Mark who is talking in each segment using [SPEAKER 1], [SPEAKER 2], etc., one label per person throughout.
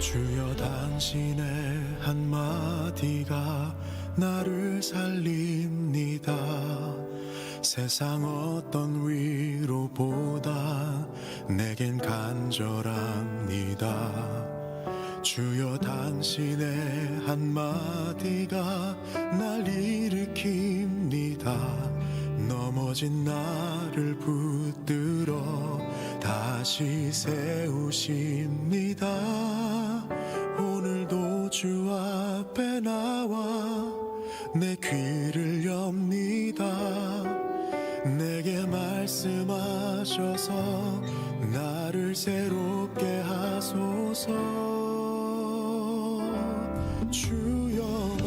[SPEAKER 1] 주여 당신의 한마디가 나를 살립니다. 세상 어떤 위로보다 내겐 간절합니다. 주여 당신의 한마디가 날 일으킵니다. 넘어진 나를 붙들어 다시 세우십니다. 오늘도 주 앞에 나와 내 귀를 엽니다. 내게 말씀하셔서 나를 새롭게 하소서. 주여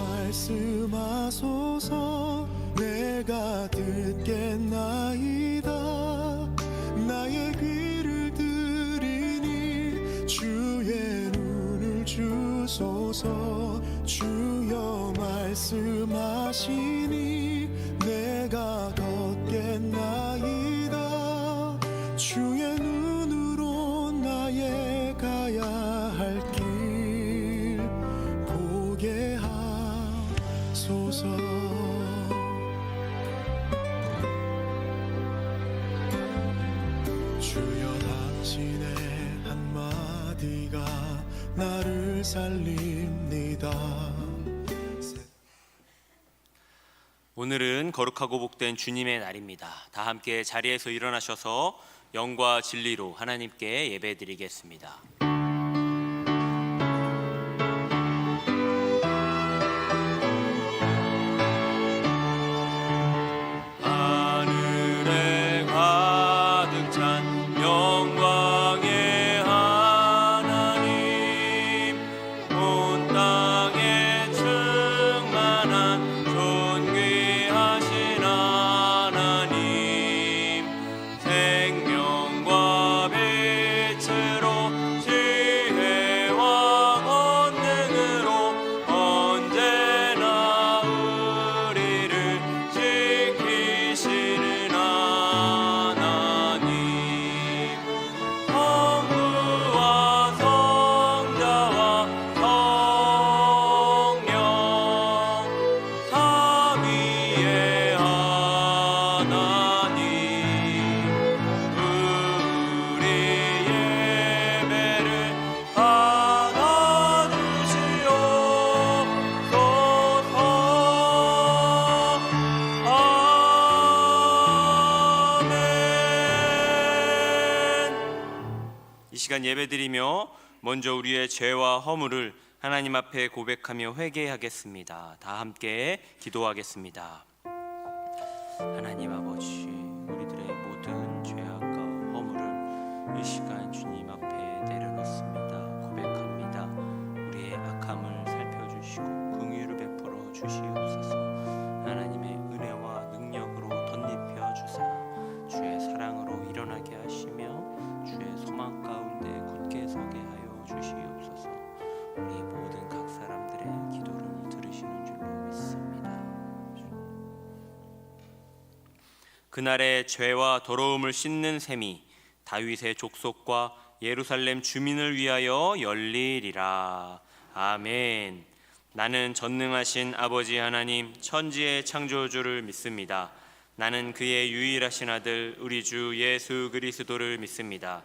[SPEAKER 1] 말씀하소서. 내가 듣겠나이다. 나의 귀를 들이니 주의 눈을 주소서. 주여 말씀하시니 내가 걷겠나이다. 주의 눈으로 나의 가야 할 길 보게 하소서. 주여 당신의 한마디가 나를 살립니다.
[SPEAKER 2] 오늘은 거룩하고 복된 주님의 날입니다. 다 함께 자리에서 일어나셔서 영과 진리로 하나님께 예배드리겠습니다. 하늘에 가득 찬 영광의 하나님, 온 땅에 충만한 존귀하신 하나님, 생명과 빛으로 지혜와 권능으로 언제나 우리를 지키시는 하나님, 성부와 성자와 성령 삼위의 하나님, 우리 예배를 받아주시옵소서. 아멘. 이 시간 예배드리며 먼저 우리의 죄와 허물을 하나님 앞에 고백하며 회개하겠습니다. 다 함께 기도하겠습니다. 하나님 아버지, 우리들의 모든 죄악과 허물을 이 시간 주님 앞에 내려놓습니다. 고백합니다. 우리의 악함을 살펴주시고 긍휼을 베풀어 주시옵소서. 하나님의 은혜와 능력으로 덧입혀 주사 주의 사랑으로 일어나게 하시며 주의 소망 가운데 굳게 서게 하여 주시옵소서. 우리 모든 각 사람들의 기도를 들으시는 줄로 믿습니다. 그날의 죄와 더러움을 씻는 셈이 다윗의 족속과 예루살렘 주민을 위하여 열리리라. 아멘. 나는 전능하신 아버지 하나님 천지의 창조주를 믿습니다. 나는 그의 유일하신 아들 우리 주 예수 그리스도를 믿습니다.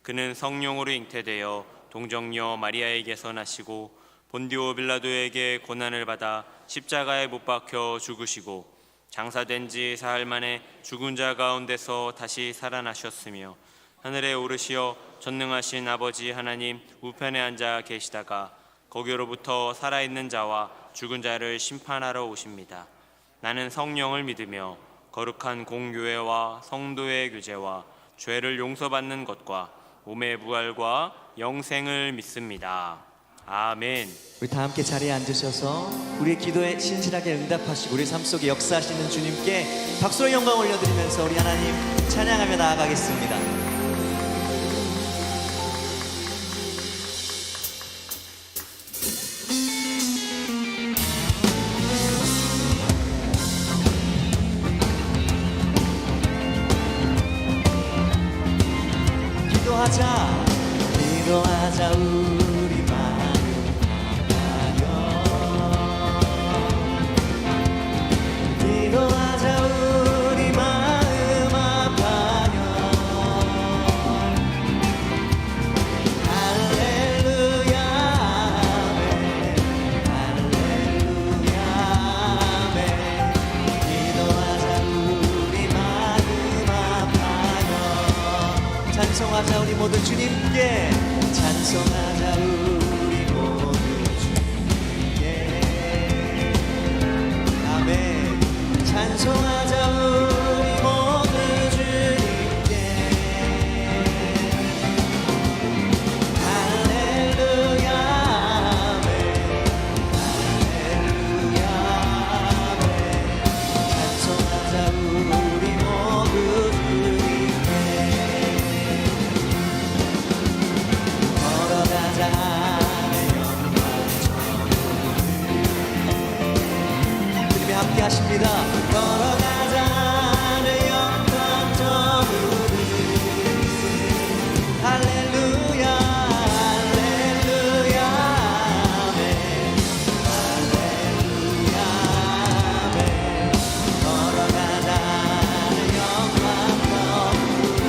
[SPEAKER 2] 그는 성령으로 잉태되어 동정녀 마리아에게서 나시고 본디오 빌라도에게 고난을 받아 십자가에 못 박혀 죽으시고 장사된 지 사흘 만에 죽은 자 가운데서 다시 살아나셨으며 하늘에 오르시어 전능하신 아버지 하나님 우편에 앉아 계시다가 거기로부터 살아있는 자와 죽은 자를 심판하러 오십니다. 나는 성령을 믿으며 거룩한 공교회와 성도의 교제와 죄를 용서받는 것과 몸의 부활과 영생을 믿습니다. 아멘.
[SPEAKER 3] 우리 다 함께 자리에 앉으셔서 우리의 기도에 신실하게 응답하시고 우리 삶 속에 역사하시는 주님께 박수로 영광 올려드리면서 우리 하나님 찬양하며 나아가겠습니다. 기도하자 우리 주님께 찬송하자 우리 모두 주님께 아멘 찬송하자 우리 모두 주님께 할렐루야 아멘 할렐루야 아멘 찬송하자 우리 모두 주님께 걸어가자 영광 주님이 함께 하십니다. 걸어가자 영광 저무리 할렐루야 할렐루야 아멘 할렐루야 아멘 걸어가자 영광 저무리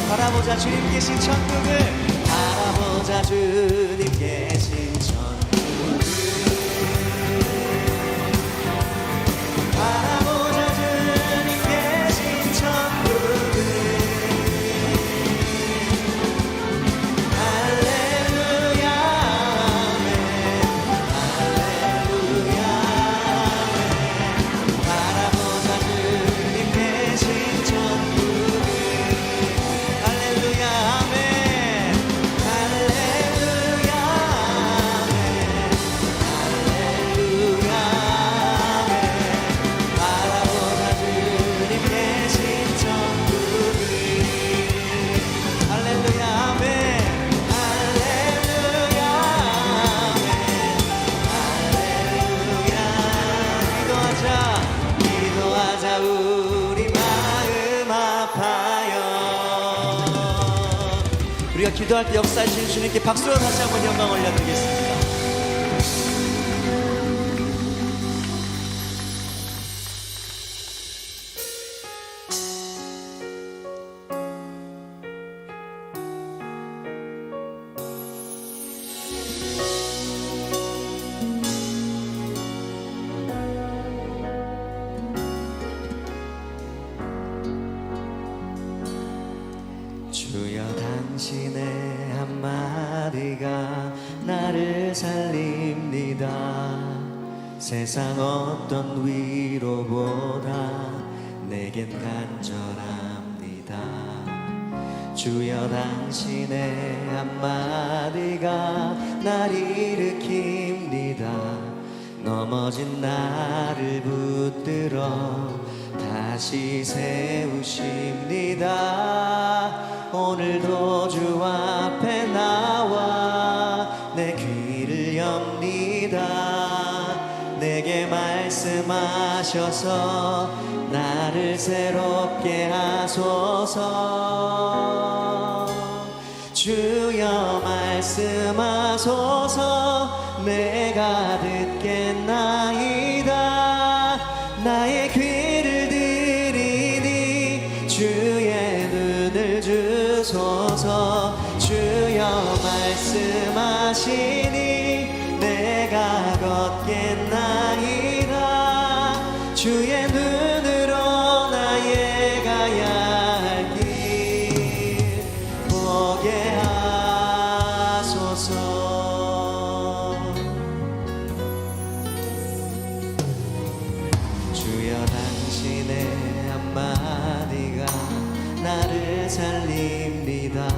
[SPEAKER 3] 바라보자 주님 계신 천국을 바라보자 주님 계신 천국을 바라보자 주님 계신 천국을 할렐루야 아멘 할렐루야 아멘 바라보자 주님 계신 천국을 할렐루야 아멘 할렐루야 아멘 할렐루야 아멘 바라보자 주님 계신 천국을 할렐루야 아멘 할렐루야 아멘 할렐루야 기도하자 우리 마음 아파요 우리가 기도할 때 역사하신 주님께 박수로 다시 한번 영광 올려드리겠습니다. 주여 당신의 한마디가 나를 살립니다. 세상 어떤 위로보다 내겐 간절합니다. 주여 당신의 한마디가 날 일으킵니다. 넘어진 나를 붙들어 다시 세우십니다. 오늘도 주 앞에 나와 내 귀를 엽니다. 내게 말씀하셔서 나를 새롭게 하소서. 주여 말씀하소서. 내가 듣겠나이다. 나의 귀를 들이니 주의 눈을 주소서. 주여 말씀하시니 내가 걷겠나이다. 주의 눈으로 나의 가야 할 길 보게 하소서. 주여 당신의 한마디가 나를 살립니다.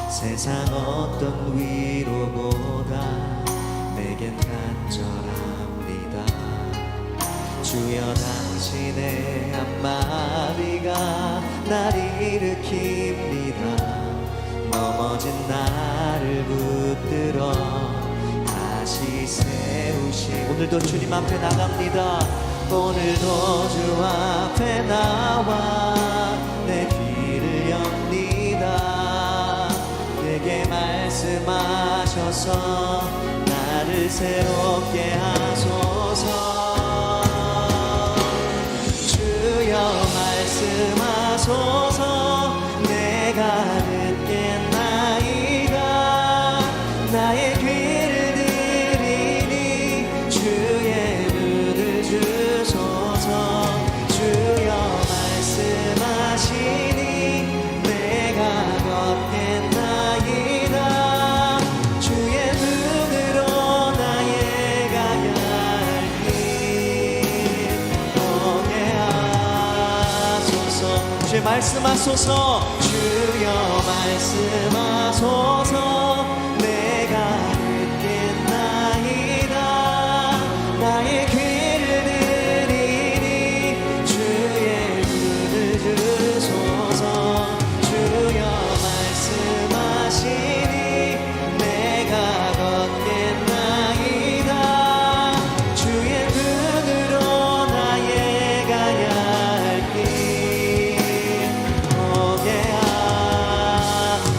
[SPEAKER 3] 세상 어떤 위로보다 내겐 간절합니다. 주여 당신의 한마디가 날 일으킵니다. 넘어진 나를 붙들어 다시 세우시. 오늘도 주님 앞에 나갑니다. 오늘도 주 앞에 나와 내 귀를 엽니다. 내게 말씀하셔서 나를 새롭게 하소서. 주여 말씀하소서. 내가 듣겠나이다. 나의 귀를 들이니 주의 눈을 주소서. 주여 말씀하시니 내가 말씀하소서. 주여 말씀하소서. 내가 듣겠나이다. 나의 귀를 들이니 주의 눈을 주소서. 주여 말씀하시니 내가 걷겠나이다. 주의 눈으로 나의 가야 할 길 보게하.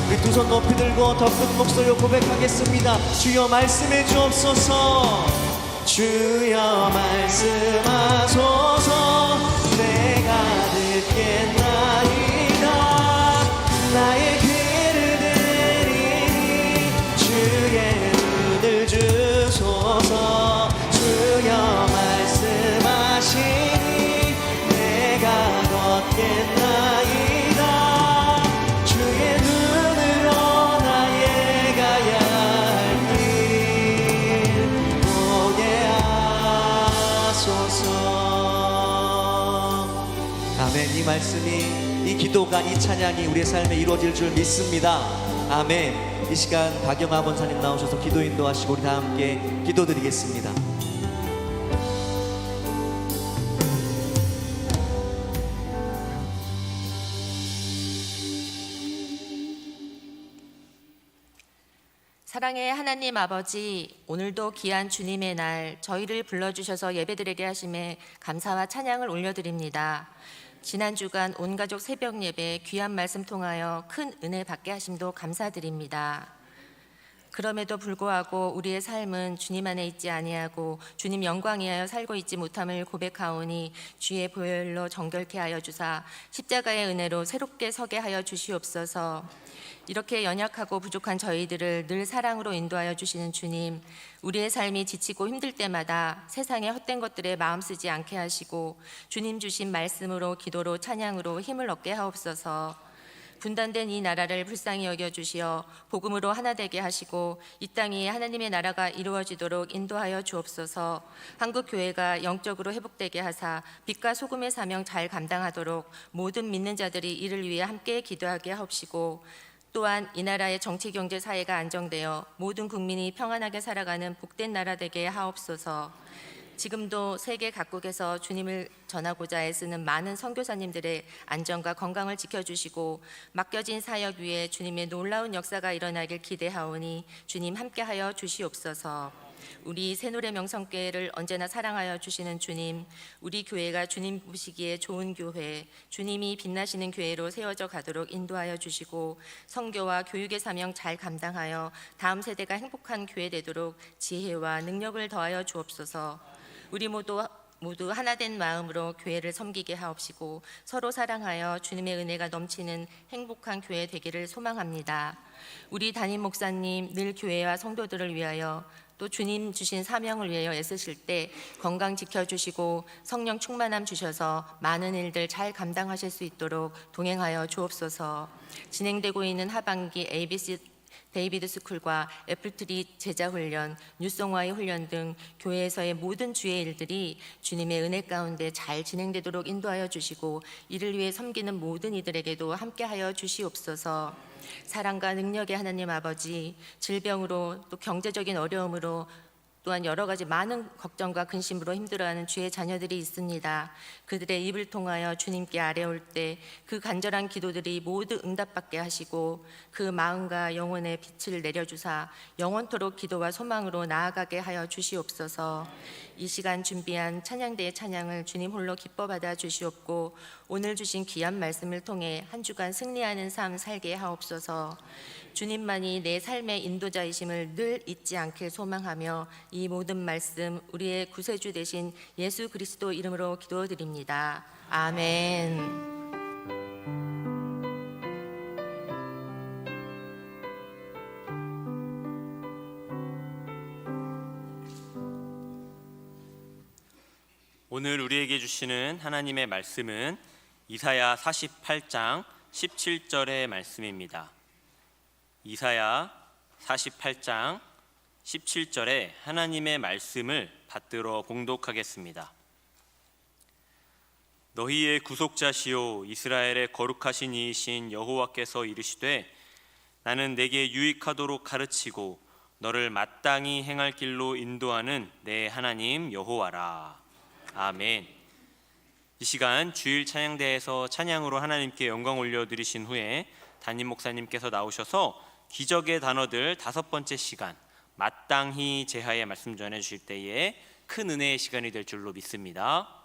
[SPEAKER 3] 우리 두 손 높이 들고 더 큰 목소리로 고백하겠습니다. 주여 말씀해 주옵소서. 주여 말씀하소서. 내가 듣겠나이다. 나의 귀를 들이니 주의 눈을 주소서. 주여 말씀하시니 내가 걷겠나이다. 주의 눈으로 나의 가야 할 길 보게 하소서. 아멘. 이 말씀이, 이 기도가, 이 찬양이 우리의 삶에 이루어질 줄 믿습니다. 아멘. 이 시간 박영하 권사님 나오셔서 기도 인도하시고 우리 다 함께 기도드리겠습니다.
[SPEAKER 4] 사랑의 하나님 아버지, 오늘도 귀한 주님의 날 저희를 불러주셔서 예배드리게 하심에 감사와 찬양을 올려드립니다. 지난 주간 온가족 새벽 예배 귀한 말씀 통하여 큰 은혜 받게 하심도 감사드립니다. 그럼에도 불구하고 우리의 삶은 주님 안에 있지 아니하고 주님 영광 위하여 살고 있지 못함을 고백하오니 주의 보혈로 정결케 하여 주사 십자가의 은혜로 새롭게 서게 하여 주시옵소서. 이렇게 연약하고 부족한 저희들을 늘 사랑으로 인도하여 주시는 주님, 우리의 삶이 지치고 힘들 때마다 세상의 헛된 것들에 마음 쓰지 않게 하시고 주님 주신 말씀으로 기도로 찬양으로 힘을 얻게 하옵소서. 분단된 이 나라를 불쌍히 여겨주시어 복음으로 하나 되게 하시고 이 땅 위에 하나님의 나라가 이루어지도록 인도하여 주옵소서. 한국교회가 영적으로 회복되게 하사 빛과 소금의 사명 잘 감당하도록 모든 믿는 자들이 이를 위해 함께 기도하게 하옵시고, 또한 이 나라의 정치, 경제, 사회가 안정되어 모든 국민이 평안하게 살아가는 복된 나라 되게 하옵소서. 지금도 세계 각국에서 주님을 전하고자 애쓰는 많은 선교사님들의 안전과 건강을 지켜주시고 맡겨진 사역 위에 주님의 놀라운 역사가 일어나길 기대하오니 주님 함께하여 주시옵소서. 우리 새노래 명성교회를 언제나 사랑하여 주시는 주님, 우리 교회가 주님 보시기에 좋은 교회, 주님이 빛나시는 교회로 세워져 가도록 인도하여 주시고 선교와 교육의 사명 잘 감당하여 다음 세대가 행복한 교회 되도록 지혜와 능력을 더하여 주옵소서. 우리 모두 하나된 마음으로 교회를 섬기게 하옵시고 서로 사랑하여 주님의 은혜가 넘치는 행복한 교회 되기를 소망합니다. 우리 담임 목사님 늘 교회와 성도들을 위하여 또 주님 주신 사명을 위하여 애쓰실 때 건강 지켜주시고 성령 충만함 주셔서 많은 일들 잘 감당하실 수 있도록 동행하여 주옵소서. 진행되고 있는 하반기 ABC 데이비드 스쿨과 애플트리 제자훈련, 뉴송와의 훈련 등 교회에서의 모든 주의 일들이 주님의 은혜 가운데 잘 진행되도록 인도하여 주시고 이를 위해 섬기는 모든 이들에게도 함께하여 주시옵소서. 사랑과 능력의 하나님 아버지, 질병으로 또 경제적인 어려움으로 또한 여러 가지 많은 걱정과 근심으로 힘들어하는 주의 자녀들이 있습니다. 그들의 입을 통하여 주님께 아뢰올 때 그 간절한 기도들이 모두 응답받게 하시고 그 마음과 영혼의 빛을 내려주사 영원토록 기도와 소망으로 나아가게 하여 주시옵소서. 이 시간 준비한 찬양대의 찬양을 주님 홀로 기뻐 받아 주시옵고 오늘 주신 귀한 말씀을 통해 한 주간 승리하는 삶 살게 하옵소서. 주님만이 내 삶의 인도자이심을 늘 잊지 않길 소망하며 이 모든 말씀 우리의 구세주 되신 예수 그리스도 이름으로 기도드립니다. 아멘.
[SPEAKER 2] 오늘 우리에게 주시는 하나님의 말씀은 이사야 48장 17절의 말씀입니다. 이사야 48장 17절에 하나님의 말씀을 받들어 봉독하겠습니다. 너희의 구속자시요 이스라엘의 거룩하신 이이신 여호와께서 이르시되 나는 내게 유익하도록 가르치고 너를 마땅히 행할 길로 인도하는 내 하나님 여호와라. 아멘. 이 시간 주일 찬양대에서 찬양으로 하나님께 영광 올려드리신 후에 담임 목사님께서 나오셔서 기적의 단어들 5번째 시간 마땅히 제하의 말씀 전해주실 때에 큰 은혜의 시간이 될 줄로 믿습니다.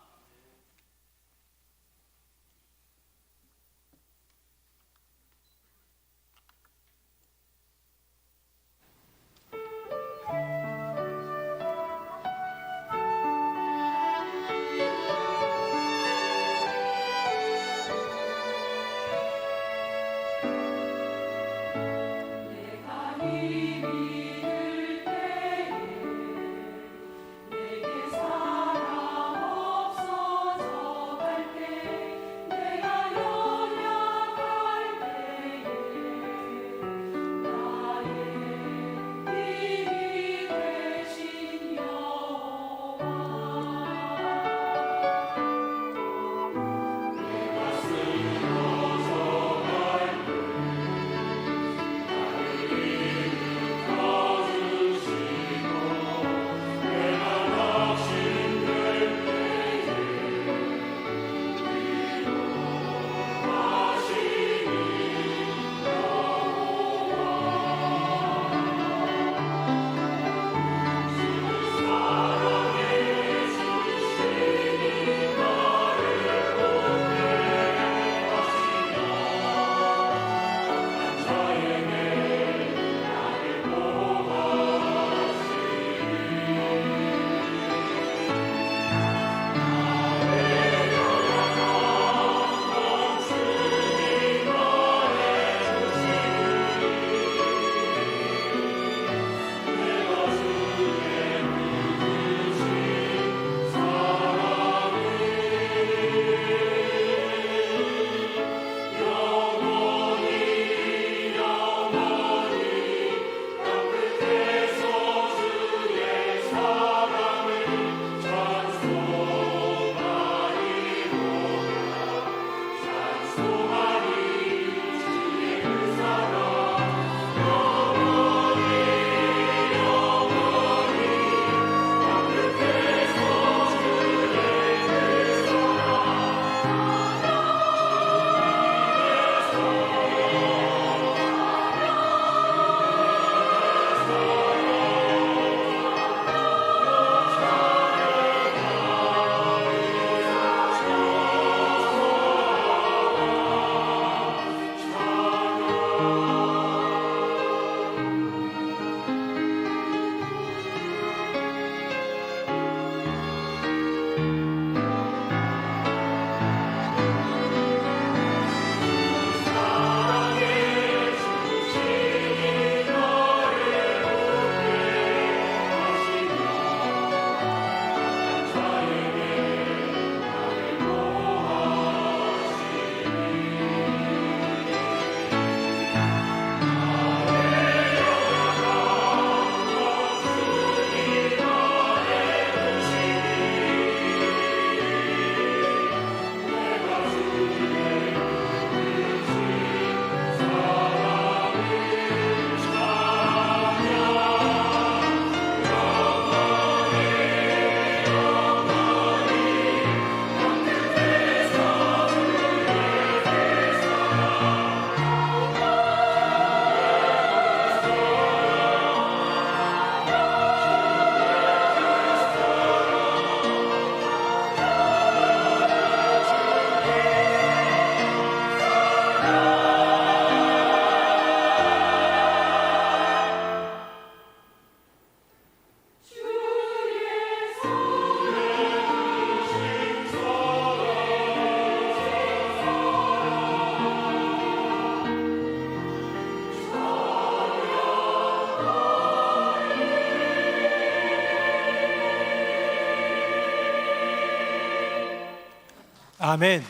[SPEAKER 5] 아멘.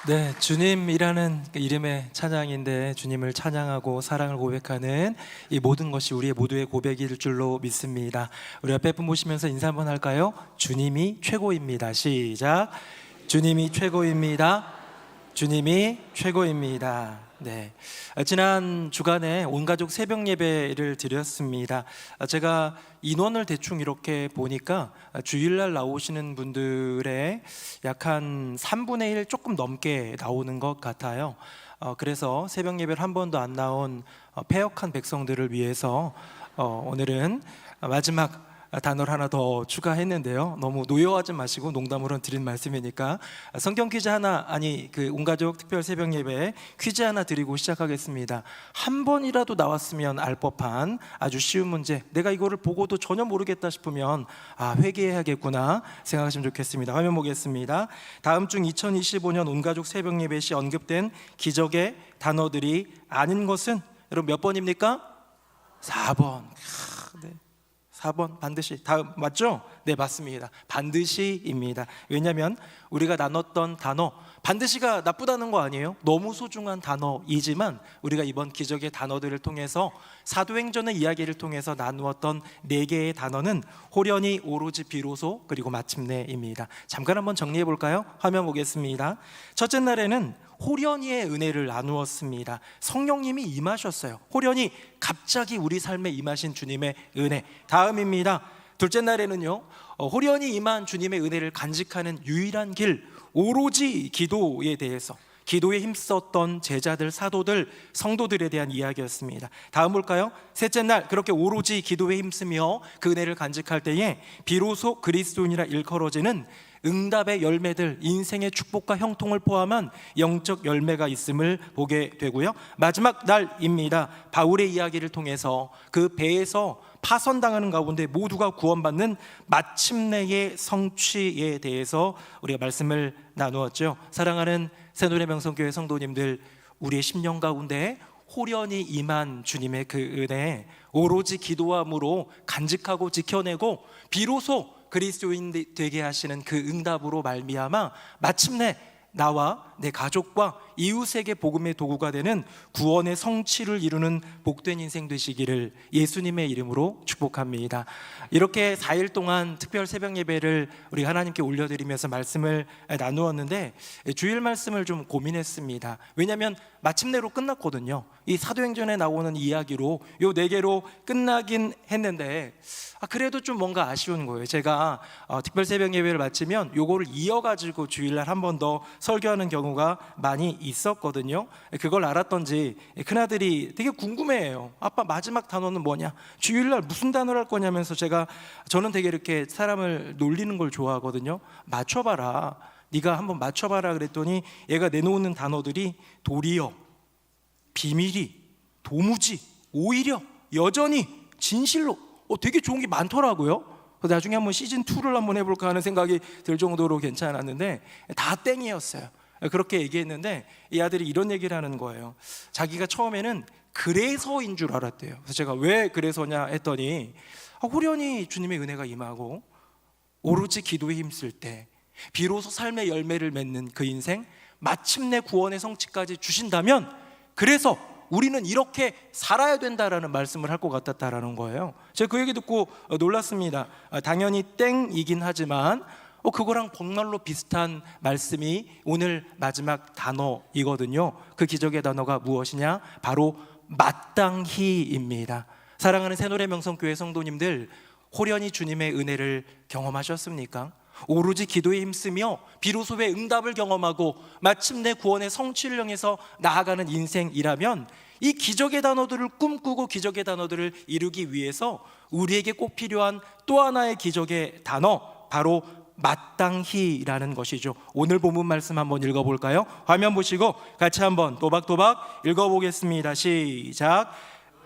[SPEAKER 5] 네, 주님이라는 그 이름의 찬양인데 주님을 찬양하고 사랑을 고백하는 이 모든 것이 우리의 모두의 고백일 줄로 믿습니다. 우리 옆에 분 보시면서 인사 한번 할까요? 주님이 최고입니다. 시작. 주님이 최고입니다. 주님이 최고입니다. 네, 지난 주간에 온가족 새벽 예배를 드렸습니다. 제가 인원을 대충 이렇게 보니까 주일날 나오시는 분들의 약 한 3분의 1 조금 넘게 나오는 것 같아요. 그래서 새벽 예배를 한 번도 안 나온 패역한 백성들을 위해서 오늘은 마지막 단어를 하나 더 추가했는데요. 너무 노여워하지 마시고 농담으로 드린 말씀이니까 성경 퀴즈 하나, 그 온가족 특별 새벽 예배 퀴즈 하나 드리고 시작하겠습니다. 한 번이라도 나왔으면 알 법한 아주 쉬운 문제, 내가 이거를 보고도 전혀 모르겠다 싶으면 회개해야겠구나 생각하시면 좋겠습니다. 화면 보겠습니다. 다음 중 2025년 온가족 새벽 예배 시 언급된 기적의 단어들이 아닌 것은 여러분 몇 번입니까? 4번. 네. 4번 반드시. 다음 맞죠? 네, 맞습니다. 반드시입니다. 왜냐하면 우리가 나눴던 단어, 반드시가 나쁘다는 거 아니에요. 너무 소중한 단어이지만 우리가 이번 기적의 단어들을 통해서 사도행전의 이야기를 통해서 나누었던 4개의 단어는 호련히, 오로지, 비로소, 그리고 마침내입니다. 잠깐 한번 정리해 볼까요? 화면 보겠습니다. 첫째 날에는 호련히의 은혜를 나누었습니다. 성령님이 임하셨어요. 호련히 갑자기 우리 삶에 임하신 주님의 은혜. 다음입니다. 둘째 날에는요, 호련히 임한 주님의 은혜를 간직하는 유일한 길, 오로지 기도에 대해서, 기도에 힘썼던 제자들, 사도들, 성도들에 대한 이야기였습니다. 다음 볼까요? 셋째 날, 그렇게 오로지 기도에 힘쓰며 그 은혜를 간직할 때에 비로소 그리스도인이라 일컬어지는 응답의 열매들, 인생의 축복과 형통을 포함한 영적 열매가 있음을 보게 되고요. 마지막 날입니다. 바울의 이야기를 통해서 그 배에서 파선당하는 가운데 모두가 구원받는 마침내의 성취에 대해서 우리가 말씀을 나누었죠. 사랑하는 새노래명성교회 성도님들, 우리의 심령 가운데 호련히 임한 주님의 그 은혜, 오로지 기도함으로 간직하고 지켜내고 비로소 그리스도인 되게 하시는 그 응답으로 말미암아 마침내 나와 내 가족과 이웃에게 복음의 도구가 되는 구원의 성취를 이루는 복된 인생 되시기를 예수님의 이름으로 축복합니다. 이렇게 4일 동안 특별 새벽 예배를 우리 하나님께 올려드리면서 말씀을 나누었는데 주일 말씀을 좀 고민했습니다. 왜냐하면 마침내로 끝났거든요. 이 사도행전에 나오는 이야기로 요 4개로 끝나긴 했는데 그래도 좀 뭔가 아쉬운 거예요. 제가 특별 새벽 예배를 마치면 요거를 이어가지고 주일날 한 번 더 설교하는 경우가 많이 있었거든요. 그걸 알았던지 큰아들이 되게 궁금해해요. 아빠 마지막 단어는 뭐냐? 주일날 무슨 단어를 할 거냐면서 저는 되게 이렇게 사람을 놀리는 걸 좋아하거든요. 맞춰봐라. 네가 한번 맞춰봐라 그랬더니 얘가 내놓는 단어들이 도리어, 비밀이, 도무지, 오히려, 여전히, 진실로 되게 좋은 게 많더라고요. 나중에 한번 시즌2를 한번 해볼까 하는 생각이 들 정도로 괜찮았는데 다 땡이었어요. 그렇게 얘기했는데 이 아들이 이런 얘기를 하는 거예요. 자기가 처음에는 그래서인 줄 알았대요. 그래서 제가 왜 그래서냐 했더니 호련히 주님의 은혜가 임하고 오로지 기도에 힘쓸 때 비로소 삶의 열매를 맺는 그 인생, 마침내 구원의 성취까지 주신다면 그래서 우리는 이렇게 살아야 된다라는 말씀을 할 것 같았다라는 거예요. 제가 그 얘기 듣고 놀랐습니다. 당연히 땡이긴 하지만 그거랑 정말로 비슷한 말씀이 오늘 마지막 단어이거든요. 그 기적의 단어가 무엇이냐? 바로 마땅히입니다. 사랑하는 새노래명성교회 성도님들, 호련히 주님의 은혜를 경험하셨습니까? 오로지 기도에 힘쓰며 비로소의 응답을 경험하고 마침내 구원의 성취를 향해서 나아가는 인생이라면 이 기적의 단어들을 꿈꾸고 기적의 단어들을 이루기 위해서 우리에게 꼭 필요한 또 하나의 기적의 단어, 바로 마땅히라는 것이죠. 오늘 본문 말씀 한번 읽어볼까요? 화면 보시고 같이 한번 또박또박 읽어보겠습니다. 시작.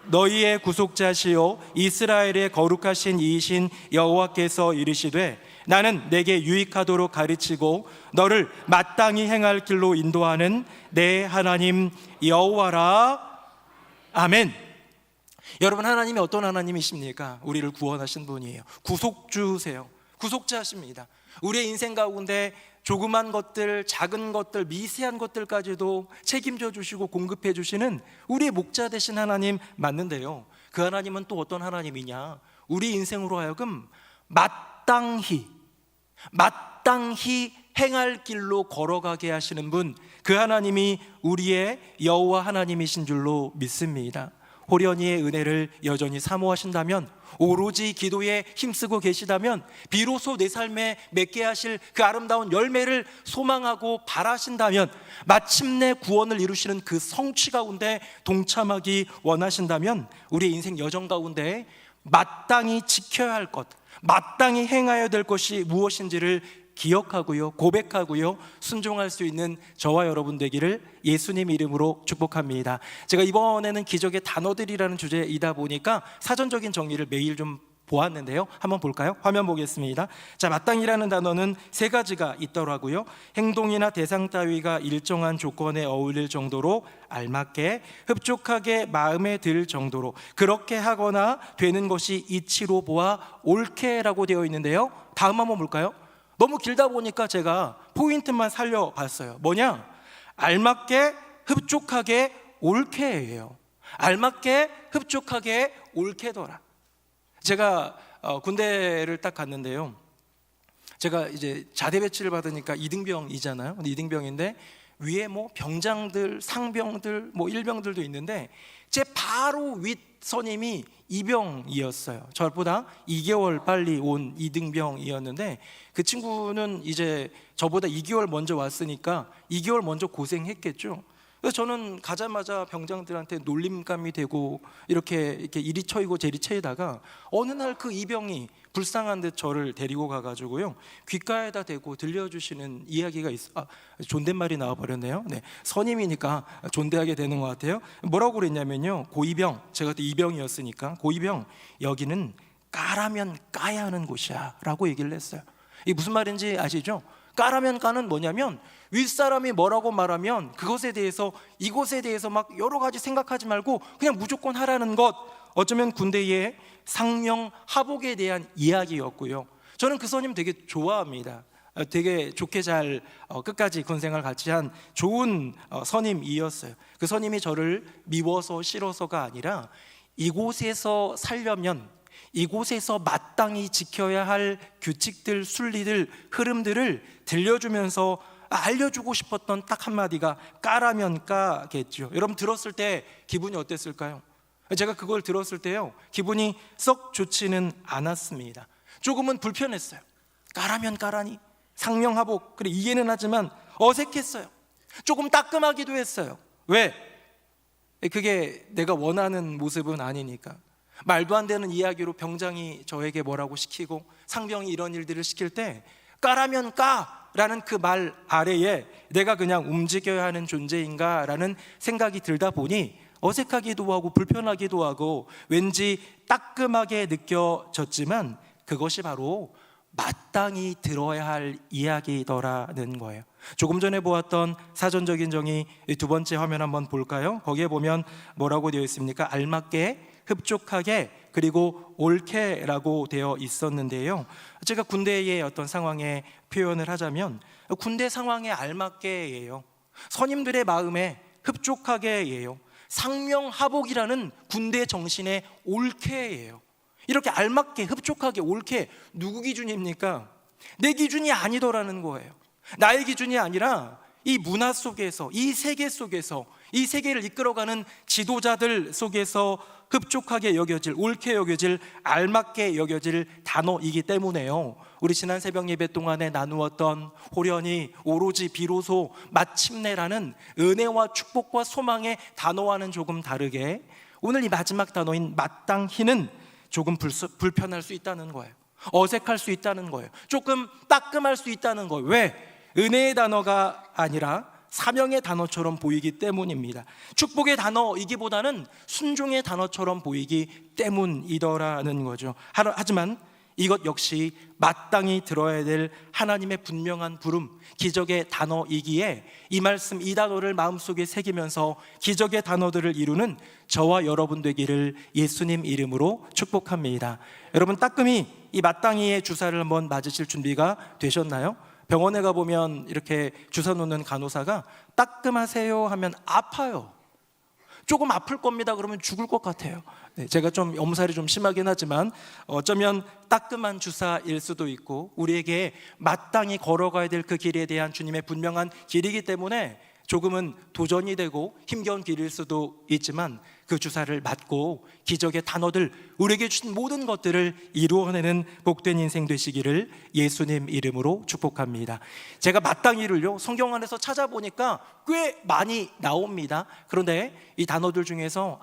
[SPEAKER 5] 너희의 구속자시요 이스라엘의 거룩하신 이이신 여호와께서 이르시되 나는 내게 유익하도록 가르치고 너를 마땅히 행할 길로 인도하는 내 하나님 여호와라. 아멘. 여러분, 하나님이 어떤 하나님이십니까? 우리를 구원하신 분이에요. 구속주세요. 구속자십니다. 우리의 인생 가운데 조그만 것들, 작은 것들, 미세한 것들까지도 책임져 주시고 공급해 주시는 우리의 목자 되신 하나님 맞는데요, 그 하나님은 또 어떤 하나님이냐? 우리 인생으로 하여금 마땅히 행할 길로 걸어가게 하시는 분, 그 하나님이 우리의 여호와 하나님이신 줄로 믿습니다. 호련히의 은혜를 여전히 사모하신다면, 오로지 기도에 힘쓰고 계시다면, 비로소 내 삶에 맺게 하실 그 아름다운 열매를 소망하고 바라신다면, 마침내 구원을 이루시는 그 성취 가운데 동참하기 원하신다면, 우리의 인생 여정 가운데 마땅히 지켜야 할 것, 마땅히 행하여야 될 것이 무엇인지를 기억하고요, 고백하고요, 순종할 수 있는 저와 여러분 되기를 예수님 이름으로 축복합니다. 제가 이번에는 기적의 단어들이라는 주제이다 보니까 사전적인 정리를 매일 좀 보았는데요, 한번 볼까요? 화면 보겠습니다. 자, 마땅히라는 단어는 세 가지가 있더라고요. 행동이나 대상 따위가 일정한 조건에 어울릴 정도로 알맞게, 흡족하게 마음에 들 정도로, 그렇게 하거나 되는 것이 이치로 보아 옳게라고 되어 있는데요, 다음 한번 볼까요? 너무 길다 보니까 제가 포인트만 살려봤어요. 뭐냐? 알맞게, 흡족하게, 옳게예요. 알맞게, 흡족하게, 옳게더라. 제가 군대를 딱 갔는데요, 제가 이제 자대 배치를 받으니까 2등병이잖아요. 2등병인데 위에 뭐 병장들, 상병들, 뭐 일병들도 있는데 제 바로 윗 선임이 2병이었어요. 저보다 2개월 빨리 온 2등병이었는데 그 친구는 이제 저보다 2개월 먼저 왔으니까 2개월 먼저 고생했겠죠. 그래서 저는 가자마자 병장들한테 놀림감이 되고 이렇게 이리 쳐이고 저리 쳐이다가 어느 날 그 이병이 불쌍한 듯 저를 데리고 가가지고요, 귓가에다 대고 들려주시는 이야기가 존댓말이 나와버렸네요. 네, 선임이니까 존대하게 되는 것 같아요. 뭐라고 그랬냐면요, 고이병, 제가 그때 이병이었으니까, 고이병, 여기는 까라면 까야 하는 곳이야 라고 얘기를 했어요. 이게 무슨 말인지 아시죠? 까라면 까는 뭐냐면, 윗사람이 뭐라고 말하면 그것에 대해서, 이것에 대해서 막 여러 가지 생각하지 말고 그냥 무조건 하라는 것, 어쩌면 군대의 상명하복에 대한 이야기였고요. 저는 그 선임 되게 좋아합니다. 되게 좋게 잘 끝까지 군생활 같이 한 좋은 선임이었어요. 그 선임이 저를 미워서 싫어서가 아니라 이곳에서 살려면 이곳에서 마땅히 지켜야 할 규칙들, 순리들, 흐름들을 들려주면서 알려주고 싶었던 딱 한마디가 까라면 까겠죠. 여러분 들었을 때 기분이 어땠을까요? 제가 그걸 들었을 때요, 기분이 썩 좋지는 않았습니다. 조금은 불편했어요. 까라면 까라니, 상명하복, 그래 이해는 하지만 어색했어요. 조금 따끔하기도 했어요. 왜? 그게 내가 원하는 모습은 아니니까. 말도 안 되는 이야기로 병장이 저에게 뭐라고 시키고 상병이 이런 일들을 시킬 때 까라면 까라는 그 말 아래에 내가 그냥 움직여야 하는 존재인가 라는 생각이 들다 보니 어색하기도 하고 불편하기도 하고 왠지 따끔하게 느껴졌지만 그것이 바로 마땅히 들어야 할 이야기더라는 거예요. 조금 전에 보았던 사전적인 정의 두 번째 화면 한번 볼까요? 거기에 보면 뭐라고 되어 있습니까? 알맞게, 흡족하게, 그리고 옳게라고 되어 있었는데요, 제가 군대의 어떤 상황에 표현을 하자면 군대 상황에 알맞게예요. 선임들의 마음에 흡족하게예요. 상명하복이라는 군대 정신의 옳게예요. 이렇게 알맞게, 흡족하게, 옳게, 누구 기준입니까? 내 기준이 아니더라는 거예요. 나의 기준이 아니라 이 문화 속에서, 이 세계 속에서, 이 세계를 이끌어가는 지도자들 속에서 흡족하게 여겨질, 옳게 여겨질, 알맞게 여겨질 단어이기 때문에요, 우리 지난 새벽 예배 동안에 나누었던 호련히, 오로지, 비로소, 마침내라는 은혜와 축복과 소망의 단어와는 조금 다르게 오늘 이 마지막 단어인 마땅히는 조금 불편할 수 있다는 거예요. 어색할 수 있다는 거예요. 조금 따끔할 수 있다는 거예요. 왜? 은혜의 단어가 아니라 사명의 단어처럼 보이기 때문입니다. 축복의 단어이기보다는 순종의 단어처럼 보이기 때문이더라는 거죠. 하지만 이것 역시 마땅히 들어야 될 하나님의 분명한 부름, 기적의 단어이기에 이 말씀, 이 단어를 마음속에 새기면서 기적의 단어들을 이루는 저와 여러분 되기를 예수님 이름으로 축복합니다. 여러분 따끔히 이 마땅히의 주사를 한번 맞으실 준비가 되셨나요? 병원에 가보면 이렇게 주사 놓는 간호사가 따끔하세요 하면 아파요. 조금 아플 겁니다 그러면 죽을 것 같아요. 네, 제가 좀 엄살이 좀 심하긴 하지만 어쩌면 따끔한 주사일 수도 있고 우리에게 마땅히 걸어가야 될 그 길에 대한 주님의 분명한 길이기 때문에 조금은 도전이 되고 힘겨운 길일 수도 있지만 그 주사를 맞고 기적의 단어들, 우리에게 주신 모든 것들을 이루어내는 복된 인생 되시기를 예수님 이름으로 축복합니다. 제가 마땅히를요 성경 안에서 찾아보니까 꽤 많이 나옵니다. 그런데 이 단어들 중에서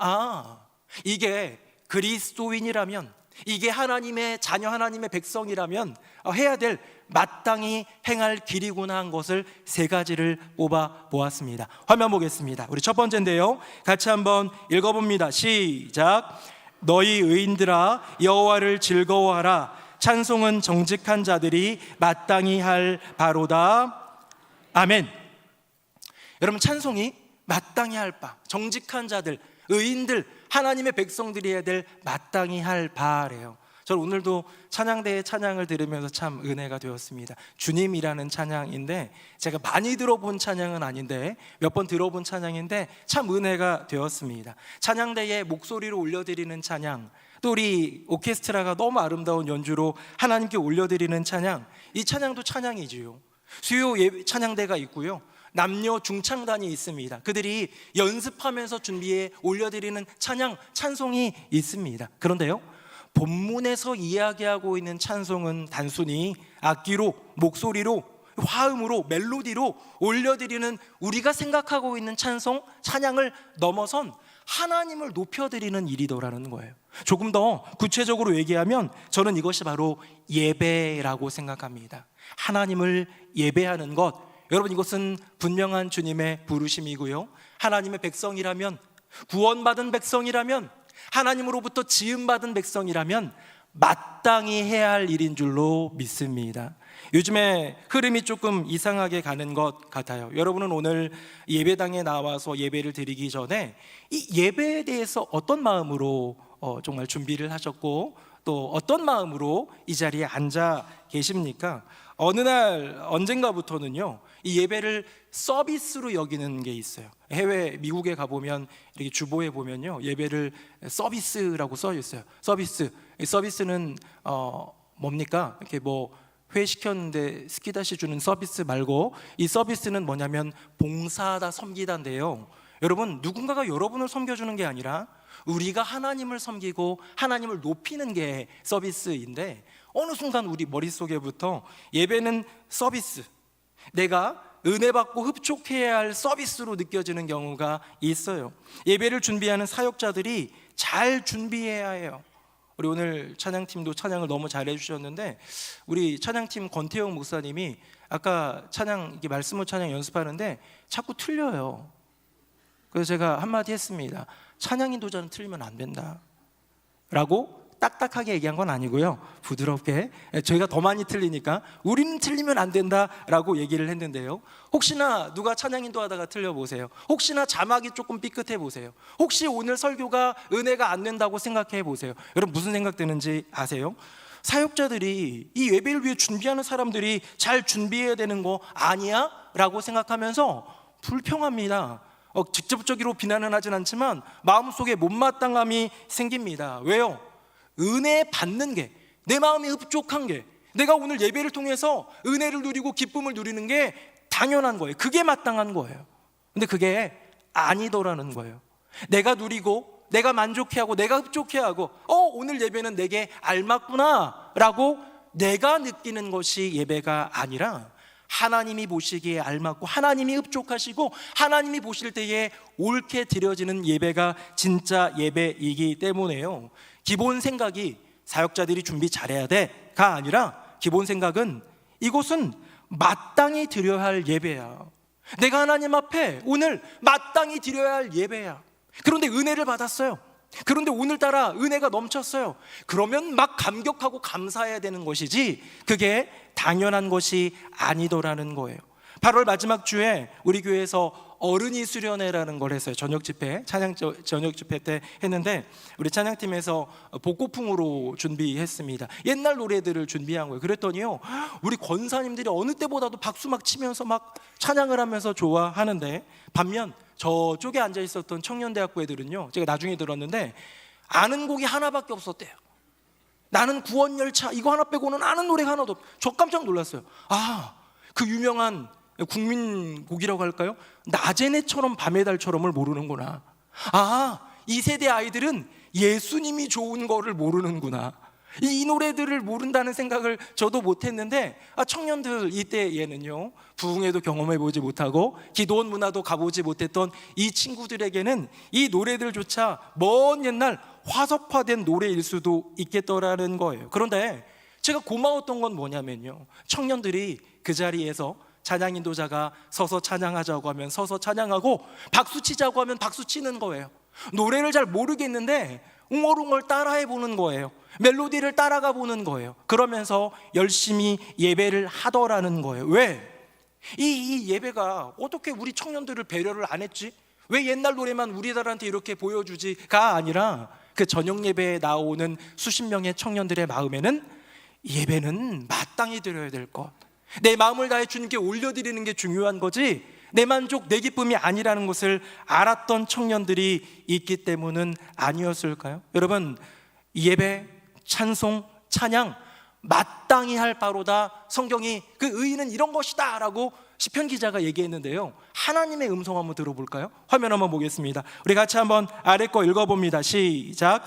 [SPEAKER 5] 이게 그리스도인이라면, 이게 하나님의 자녀, 하나님의 백성이라면 해야 될 마땅히 행할 길이구나 한 것을 세 가지를 뽑아 보았습니다. 화면 보겠습니다. 우리 첫 번째인데요, 같이 한번 읽어봅니다. 시작. 너희 의인들아 여호와를 즐거워하라. 찬송은 정직한 자들이 마땅히 할 바로다. 아멘. 여러분, 찬송이 마땅히 할 바, 정직한 자들, 의인들, 하나님의 백성들이 해야 될 마땅히 할 바래요. 저는 오늘도 찬양대의 찬양을 들으면서 참 은혜가 되었습니다. 주님이라는 찬양인데 제가 많이 들어본 찬양은 아닌데 몇 번 들어본 찬양인데 참 은혜가 되었습니다. 찬양대에 목소리로 올려드리는 찬양, 또 우리 오케스트라가 너무 아름다운 연주로 하나님께 올려드리는 찬양, 이 찬양도 찬양이지요. 수요 찬양대가 있고요, 남녀 중창단이 있습니다. 그들이 연습하면서 준비해 올려드리는 찬양, 찬송이 있습니다. 그런데요, 본문에서 이야기하고 있는 찬송은 단순히 악기로, 목소리로, 화음으로, 멜로디로 올려드리는 우리가 생각하고 있는 찬송, 찬양을 넘어선 하나님을 높여드리는 일이더라는 거예요. 조금 더 구체적으로 얘기하면 저는 이것이 바로 예배라고 생각합니다. 하나님을 예배하는 것, 여러분, 이것은 분명한 주님의 부르심이고요, 하나님의 백성이라면, 구원받은 백성이라면, 하나님으로부터 지음받은 백성이라면 마땅히 해야 할 일인 줄로 믿습니다. 요즘에 흐름이 조금 이상하게 가는 것 같아요. 여러분은 오늘 예배당에 나와서 예배를 드리기 전에 이 예배에 대해서 어떤 마음으로 정말 준비를 하셨고 또 어떤 마음으로 이 자리에 앉아 계십니까? 어느 날 언젠가부터는요, 이 예배를 서비스로 여기는 게 있어요. 해외 미국에 가보면 이렇게 주보에 보면요, 예배를 서비스라고 써 있어요. 서비스. 이 서비스는 뭡니까? 이렇게 뭐 회 시켰는데 스키다시 주는 서비스 말고 이 서비스는 뭐냐면 봉사하다, 섬기다인데요. 여러분, 누군가가 여러분을 섬겨주는 게 아니라 우리가 하나님을 섬기고 하나님을 높이는 게 서비스인데 어느 순간 우리 머릿속에부터 예배는 서비스, 내가 은혜 받고 흡족해야 할 서비스로 느껴지는 경우가 있어요. 예배를 준비하는 사역자들이 잘 준비해야 해요. 우리 오늘 찬양팀도 찬양을 너무 잘해 주셨는데 우리 찬양팀 권태영 목사님이 아까 찬양, 이게 말씀을 찬양 연습하는데 자꾸 틀려요. 그래서 제가 한마디 했습니다. 찬양인 도전은 틀리면 안 된다 라고 딱딱하게 얘기한 건 아니고요, 부드럽게, 저희가 더 많이 틀리니까 우리는 틀리면 안 된다라고 얘기를 했는데요, 혹시나 누가 찬양인도 하다가 틀려보세요. 혹시나 자막이 조금 삐끗해 보세요. 혹시 오늘 설교가 은혜가 안 된다고 생각해 보세요. 여러분, 무슨 생각 드는지 아세요? 사역자들이, 이 예배를 위해 준비하는 사람들이 잘 준비해야 되는 거 아니야? 라고 생각하면서 불평합니다. 직접적으로 비난은 하진 않지만 마음속에 못마땅함이 생깁니다. 왜요? 은혜 받는 게, 내 마음이 흡족한 게, 내가 오늘 예배를 통해서 은혜를 누리고 기쁨을 누리는 게 당연한 거예요. 그게 마땅한 거예요. 근데 그게 아니더라는 거예요. 내가 누리고 내가 만족해하고 내가 흡족해하고 오늘 예배는 내게 알맞구나 라고 내가 느끼는 것이 예배가 아니라 하나님이 보시기에 알맞고 하나님이 흡족하시고 하나님이 보실 때에 옳게 드려지는 예배가 진짜 예배이기 때문에요. 기본 생각이 사역자들이 준비 잘해야 돼가 아니라 기본 생각은 이곳은 마땅히 드려야 할 예배야. 내가 하나님 앞에 오늘 마땅히 드려야 할 예배야. 그런데 은혜를 받았어요. 그런데 오늘따라 은혜가 넘쳤어요. 그러면 막 감격하고 감사해야 되는 것이지 그게 당연한 것이 아니더라는 거예요. 8월 마지막 주에 우리 교회에서 어른이 수련회라는 걸 했어요. 저녁 집회, 저녁 집회 때 했는데 우리 찬양팀에서 복고풍으로 준비했습니다. 옛날 노래들을 준비한 거예요. 그랬더니요, 우리 권사님들이 어느 때보다도 박수 막 치면서 막 찬양을 하면서 좋아하는데, 반면 저쪽에 앉아 있었던 청년대학교 애들은요, 제가 나중에 들었는데 아는 곡이 하나밖에 없었대요. 나는 구원열차 이거 하나 빼고는 아는 노래가 하나도 없어요. 저 깜짝 놀랐어요. 그 유명한 국민곡이라고 할까요? 낮의 내처럼 밤의 달처럼을 모르는구나. 이 세대 아이들은 예수님이 좋은 거를 모르는구나. 이 노래들을 모른다는 생각을 저도 못했는데, 청년들 이때에는요, 부흥회도 경험해보지 못하고 기도원 문화도 가보지 못했던 이 친구들에게는 이 노래들조차 먼 옛날 화석화된 노래일 수도 있겠더라는 거예요. 그런데 제가 고마웠던 건 뭐냐면요, 청년들이 그 자리에서 찬양 인도자가 서서 찬양하자고 하면 서서 찬양하고, 박수 치자고 하면 박수 치는 거예요. 노래를 잘 모르겠는데 웅얼웅얼 따라해 보는 거예요. 멜로디를 따라가 보는 거예요. 그러면서 열심히 예배를 하더라는 거예요. 왜? 이 예배가 어떻게 우리 청년들을 배려를 안 했지? 왜 옛날 노래만 우리들한테 이렇게 보여주지가 아니라, 그 저녁 예배에 나오는 수십 명의 청년들의 마음에는 예배는 마땅히 드려야 될 것, 내 마음을 다해 주님께 올려드리는 게 중요한 거지 내 만족, 내 기쁨이 아니라는 것을 알았던 청년들이 있기 때문은 아니었을까요? 여러분, 예배, 찬송, 찬양 마땅히 할 바로다. 성경이 그 의의는 이런 것이다 라고 시편 기자가 얘기했는데요, 하나님의 음성 한번 들어볼까요? 화면 한번 보겠습니다. 우리 같이 한번 아래 거 읽어봅니다. 시작.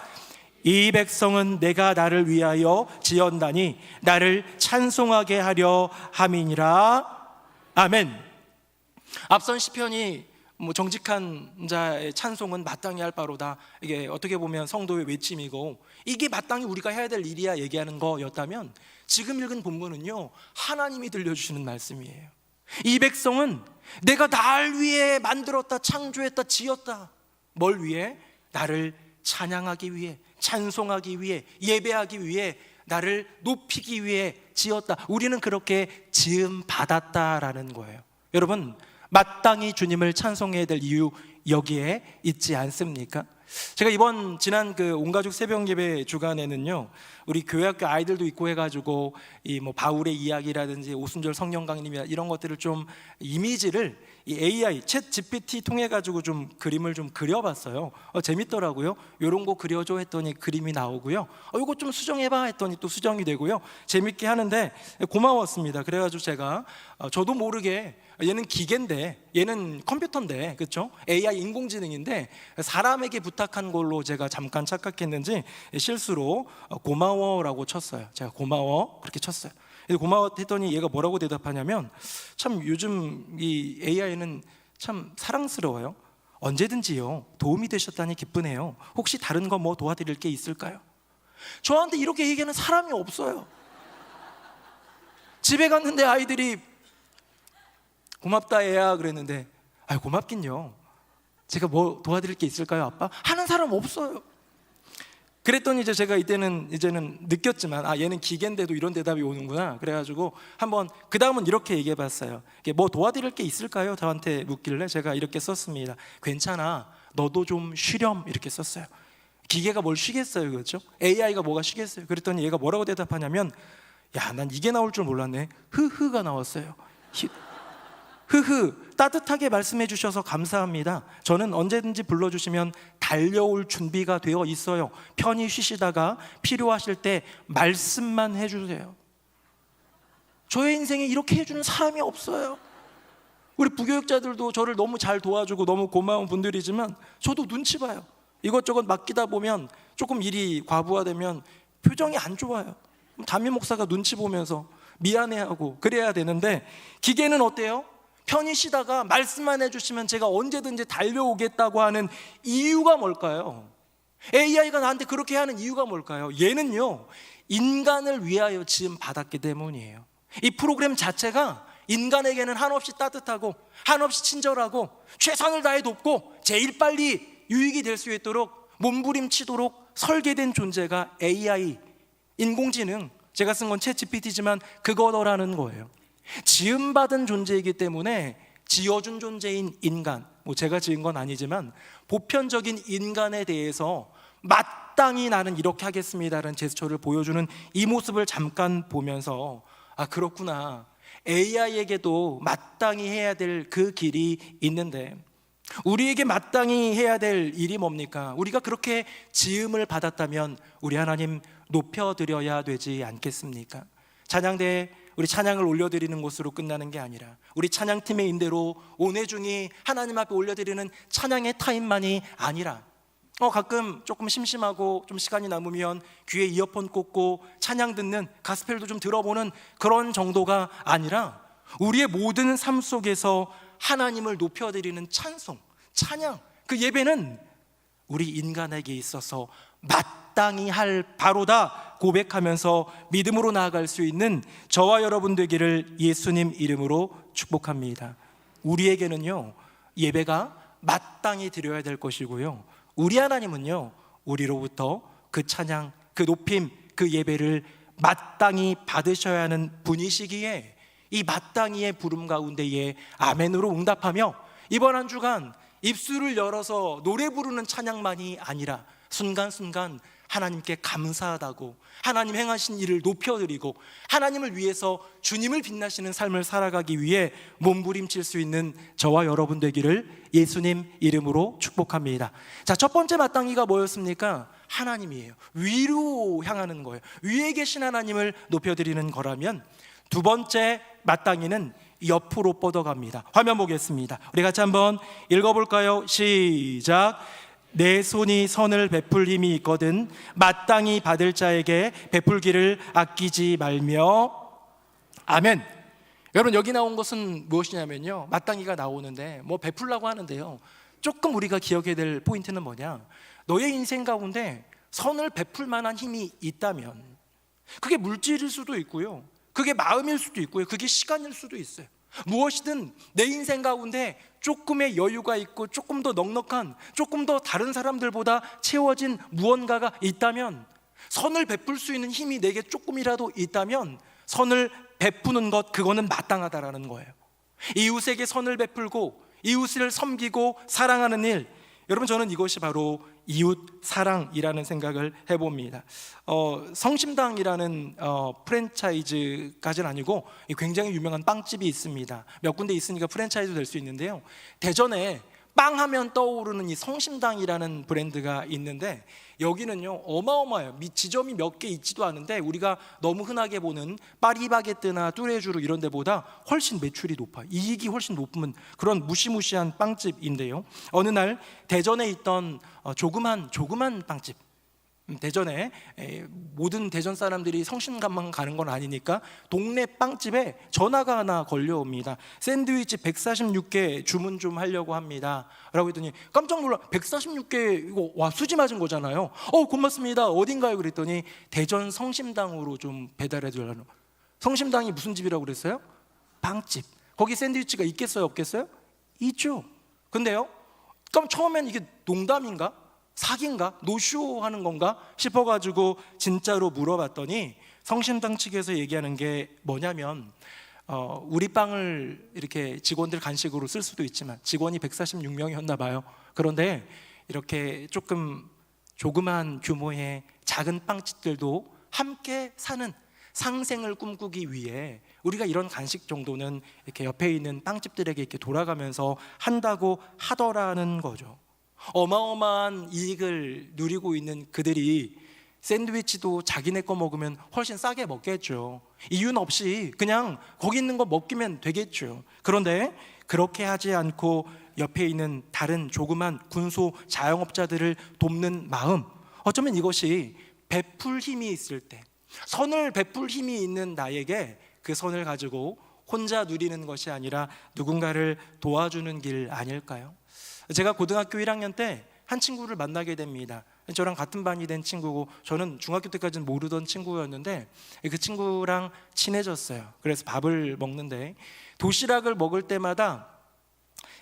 [SPEAKER 5] 이 백성은 내가 나를 위하여 지었나니 나를 찬송하게 하려 함이니라. 아멘. 앞선 시편이 정직한 자의 찬송은 마땅히 할 바로다, 이게 어떻게 보면 성도의 외침이고 이게 마땅히 우리가 해야 될 일이야 얘기하는 거였다면, 지금 읽은 본문은요, 하나님이 들려주시는 말씀이에요. 이 백성은 내가 날 위해 만들었다, 창조했다, 지었다. 뭘 위해? 나를 찬양하기 위해, 찬송하기 위해, 예배하기 위해, 나를 높이기 위해 지었다. 우리는 그렇게 지음 받았다라는 거예요. 여러분, 마땅히 주님을 찬송해야 될 이유 여기에 있지 않습니까? 제가 지난 그 온가족 새벽 예배 주간에는요, 우리 교회학교 아이들도 있고 해가지고 이 바울의 이야기라든지 오순절 성령 강림이나 이런 것들을 좀 이미지를 이 AI 챗 GPT 통해 가지고 좀 그림을 좀 그려봤어요. 재밌더라고요. 요런 거 그려줘 했더니 그림이 나오고요. 이거 좀 수정해봐 했더니 또 수정이 되고요. 재밌게 하는데 고마웠습니다. 그래가지고 제가 저도 모르게 얘는 기계인데, 얘는 컴퓨터인데, 그렇죠? AI 인공지능인데 사람에게 부탁한 걸로 제가 잠깐 착각했는지 실수로 고마워라고 쳤어요. 제가 고마워 그렇게 쳤어요. 고마워 했더니 얘가 뭐라고 대답하냐면, 참 요즘 이 AI는 참 사랑스러워요. 언제든지요 도움이 되셨다니 기쁘네요. 혹시 다른 거 뭐 도와드릴 게 있을까요? 저한테 이렇게 얘기하는 사람이 없어요. 집에 갔는데 아이들이 고맙다 애야 그랬는데, 고맙긴요. 제가 뭐 도와드릴 게 있을까요 아빠? 하는 사람 없어요. 그랬더니 제가 이제는 느꼈지만, 얘는 기계인데도 이런 대답이 오는구나. 그래가지고 한번 그 다음은 이렇게 얘기해봤어요. 뭐 도와드릴 게 있을까요? 저한테 묻길래 제가 이렇게 썼습니다. 괜찮아, 너도 좀 쉬렴, 이렇게 썼어요. 기계가 뭘 쉬겠어요, 그렇죠? AI가 뭐가 쉬겠어요? 그랬더니 얘가 뭐라고 대답하냐면, 야, 난 이게 나올 줄 몰랐네. 흐흐가 나왔어요. 흐흐, 따뜻하게 말씀해 주셔서 감사합니다. 저는 언제든지 불러주시면 달려올 준비가 되어 있어요. 편히 쉬시다가 필요하실 때 말씀만 해주세요. 저의 인생에 이렇게 해주는 사람이 없어요. 우리 부교육자들도 저를 너무 잘 도와주고 너무 고마운 분들이지만 저도 눈치 봐요. 이것저것 맡기다 보면 조금 일이 과부하되면 표정이 안 좋아요. 담임 목사가 눈치 보면서 미안해하고 그래야 되는데, 기계는 어때요? 편히 쉬다가 말씀만 해주시면 제가 언제든지 달려오겠다고 하는 이유가 뭘까요? AI가 나한테 그렇게 하는 이유가 뭘까요? 얘는요, 인간을 위하여 지음 받았기 때문이에요. 이 프로그램 자체가 인간에게는 한없이 따뜻하고 한없이 친절하고 최선을 다해 돕고 제일 빨리 유익이 될 수 있도록 몸부림치도록 설계된 존재가 AI, 인공지능. 제가 쓴 건 챗 GPT지만 그거더라는 거예요. 지음받은 존재이기 때문에 지어준 존재인 인간, 뭐 제가 지은 건 아니지만 보편적인 인간에 대해서 마땅히 나는 이렇게 하겠습니다라는 제스처를 보여주는 이 모습을 잠깐 보면서 아, 그렇구나, AI에게도 마땅히 해야 될 그 길이 있는데 우리에게 마땅히 해야 될 일이 뭡니까? 우리가 그렇게 지음을 받았다면 우리 하나님 높여드려야 되지 않겠습니까? 찬양대에 우리 찬양을 올려드리는 것으로 끝나는 게 아니라 우리 찬양팀의 인대로 온회중이 하나님 앞에 올려드리는 찬양의 타임만이 아니라 가끔 조금 심심하고 좀 시간이 남으면 귀에 이어폰 꽂고 찬양 듣는, 가스펠도 좀 들어보는 그런 정도가 아니라 우리의 모든 삶 속에서 하나님을 높여드리는 찬송, 찬양, 그 예배는 우리 인간에게 있어서 마땅히 할 바로다 고백하면서 믿음으로 나아갈 수 있는 저와 여러분 되기를 예수님 이름으로 축복합니다. 우리에게는요, 예배가 마땅히 드려야 될 것이고요, 우리 하나님은요, 우리로부터 그 찬양, 그 높임, 그 예배를 마땅히 받으셔야 하는 분이시기에 이 마땅히의 부름 가운데에 아멘으로 응답하며 이번 한 주간 입술을 열어서 노래 부르는 찬양만이 아니라 순간순간 하나님께 감사하다고, 하나님 행하신 일을 높여드리고 하나님을 위해서 주님을 빛나시는 삶을 살아가기 위해 몸부림칠 수 있는 저와 여러분 되기를 예수님 이름으로 축복합니다. 자, 첫 번째 마땅히가 뭐였습니까? 하나님이에요. 위로 향하는 거예요. 위에 계신 하나님을 높여드리는 거라면 두 번째 마땅히는 옆으로 뻗어갑니다. 화면 보겠습니다. 우리 같이 한번 읽어볼까요? 시작. 내 손이 선을 베풀 힘이 있거든 마땅히 받을 자에게 베풀기를 아끼지 말며. 아멘. 여러분, 여기 나온 것은 무엇이냐면요, 마땅히가 나오는데 뭐 베풀라고 하는데요, 조금 우리가 기억해야 될 포인트는 뭐냐, 너의 인생 가운데 선을 베풀 만한 힘이 있다면 그게 물질일 수도 있고요, 그게 마음일 수도 있고요, 그게 시간일 수도 있어요. 무엇이든 내 인생 가운데 조금의 여유가 있고 조금 더 넉넉한, 조금 더 다른 사람들보다 채워진 무언가가 있다면, 선을 베풀 수 있는 힘이 내게 조금이라도 있다면 선을 베푸는 것, 그거는 마땅하다라는 거예요. 이웃에게 선을 베풀고 이웃을 섬기고 사랑하는 일, 여러분, 저는 이것이 바로 이웃 사랑이라는 생각을 해봅니다. 성심당이라는 프랜차이즈까지는 아니고 굉장히 유명한 빵집이 있습니다. 몇 군데 있으니까 프랜차이즈 될 수 있는데요, 대전에 빵 하면 떠오르는 이 성심당이라는 브랜드가 있는데 여기는요 어마어마해요. 지점이 몇 개 있지도 않은데 우리가 너무 흔하게 보는 파리바게뜨나 뚜레쥬르 이런 데보다 훨씬 매출이 높아요. 이익이 훨씬 높은 그런 무시무시한 빵집인데요, 어느 날 대전에 있던 조그만 빵집, 대전에 모든 대전 사람들이 성심당만 가는 건 아니니까 동네 빵집에 전화가 하나 걸려옵니다. 샌드위치 146개 주문 좀 하려고 합니다 라고 했더니 깜짝 놀라, 146개 이거 와 수지 맞은 거잖아요. 고맙습니다, 어딘가요? 그랬더니 대전 성심당으로 좀 배달해 주려고. 성심당이 무슨 집이라고 그랬어요? 빵집. 거기 샌드위치가 있겠어요, 없겠어요? 있죠. 근데요, 그럼 처음엔 이게 농담인가? 사기인가? 노쇼하는 건가? 싶어가지고 진짜로 물어봤더니 성심당 측에서 얘기하는 게 뭐냐면 우리 빵을 이렇게 직원들 간식으로 쓸 수도 있지만 직원이 146명이었나 봐요. 그런데 이렇게 조금 조그만 규모의 작은 빵집들도 함께 사는 상생을 꿈꾸기 위해 우리가 이런 간식 정도는 이렇게 옆에 있는 빵집들에게 이렇게 돌아가면서 한다고 하더라는 거죠. 어마어마한 이익을 누리고 있는 그들이 샌드위치도 자기네 거 먹으면 훨씬 싸게 먹겠죠. 이유는 없이 그냥 거기 있는 거 먹기면 되겠죠. 그런데 그렇게 하지 않고 옆에 있는 다른 조그만 군소 자영업자들을 돕는 마음, 어쩌면 이것이 베풀 힘이 있을 때, 선을 베풀 힘이 있는 나에게 그 선을 가지고 혼자 누리는 것이 아니라 누군가를 도와주는 길 아닐까요? 제가 고등학교 1학년 때 한 친구를 만나게 됩니다. 저랑 같은 반이 된 친구고 저는 중학교 때까지는 모르던 친구였는데 그 친구랑 친해졌어요. 그래서 밥을 먹는데 도시락을 먹을 때마다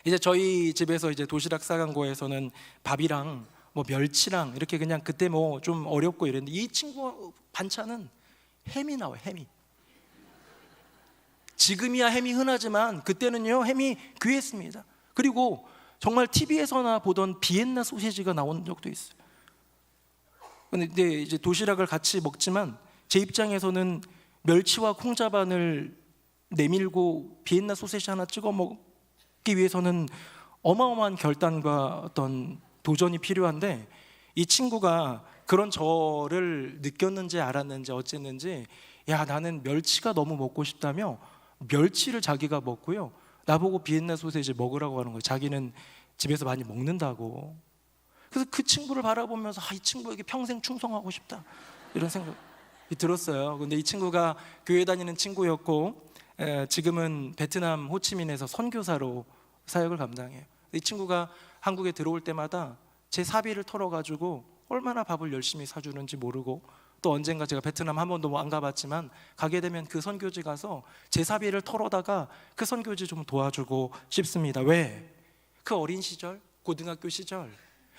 [SPEAKER 5] 이제 저희 집에서 이제 도시락 싸간 거에서는 밥이랑 뭐 멸치랑 이렇게 그냥 그때 뭐 좀 어렵고 이랬는데 이 친구 반찬은 햄이 나와요. 햄이. 지금이야 햄이 흔하지만 그때는요 햄이 귀했습니다. 그리고 정말 TV에서나 보던 비엔나 소시지가 나온 적도 있어요. 근데 이제 도시락을 같이 먹지만 제 입장에서는 멸치와 콩자반을 내밀고 비엔나 소시지 하나 찍어 먹기 위해서는 어마어마한 결단과 어떤 도전이 필요한데, 이 친구가 그런 저를 느꼈는지 알았는지 어쨌는지, 야 나는 멸치가 너무 먹고 싶다며 멸치를 자기가 먹고요, 나보고 비엔나 소시지 먹으라고 하는 거예요. 자기는 집에서 많이 먹는다고. 그래서 그 친구를 바라보면서 이 친구에게 평생 충성하고 싶다 이런 생각이 들었어요. 근데 이 친구가 교회 다니는 친구였고 지금은 베트남 호치민에서 선교사로 사역을 감당해요. 이 친구가 한국에 들어올 때마다 제 사비를 털어가지고 얼마나 밥을 열심히 사주는지 모르고, 또 언젠가 제가 베트남 한 번도 안 가봤지만 가게 되면 그 선교지 가서 제 사비를 털어다가 그 선교지 좀 도와주고 싶습니다. 왜? 그 어린 시절, 고등학교 시절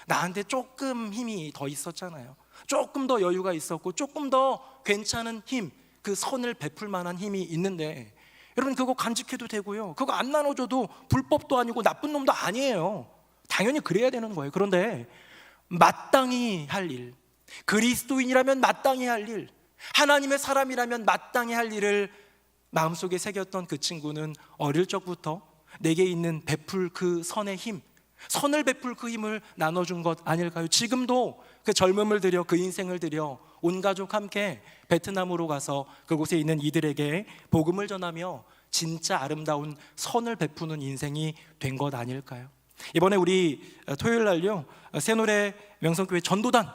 [SPEAKER 5] 나한테 조금 힘이 더 있었잖아요. 조금 더 여유가 있었고 조금 더 괜찮은 힘, 그 선을 베풀 만한 힘이 있는데, 여러분 그거 간직해도 되고요, 그거 안 나눠줘도 불법도 아니고 나쁜 놈도 아니에요. 당연히 그래야 되는 거예요. 그런데 마땅히 할 일, 그리스도인이라면 마땅히 할 일, 하나님의 사람이라면 마땅히 할 일을 마음속에 새겼던 그 친구는 어릴 적부터 내게 있는 베풀 그 선의 힘, 선을 베풀 그 힘을 나눠준 것 아닐까요? 지금도 그 젊음을 들여 그 인생을 들여 온 가족 함께 베트남으로 가서 그곳에 있는 이들에게 복음을 전하며 진짜 아름다운 선을 베푸는 인생이 된 것 아닐까요? 이번에 우리 토요일 날요 새노래 명성교회 전도단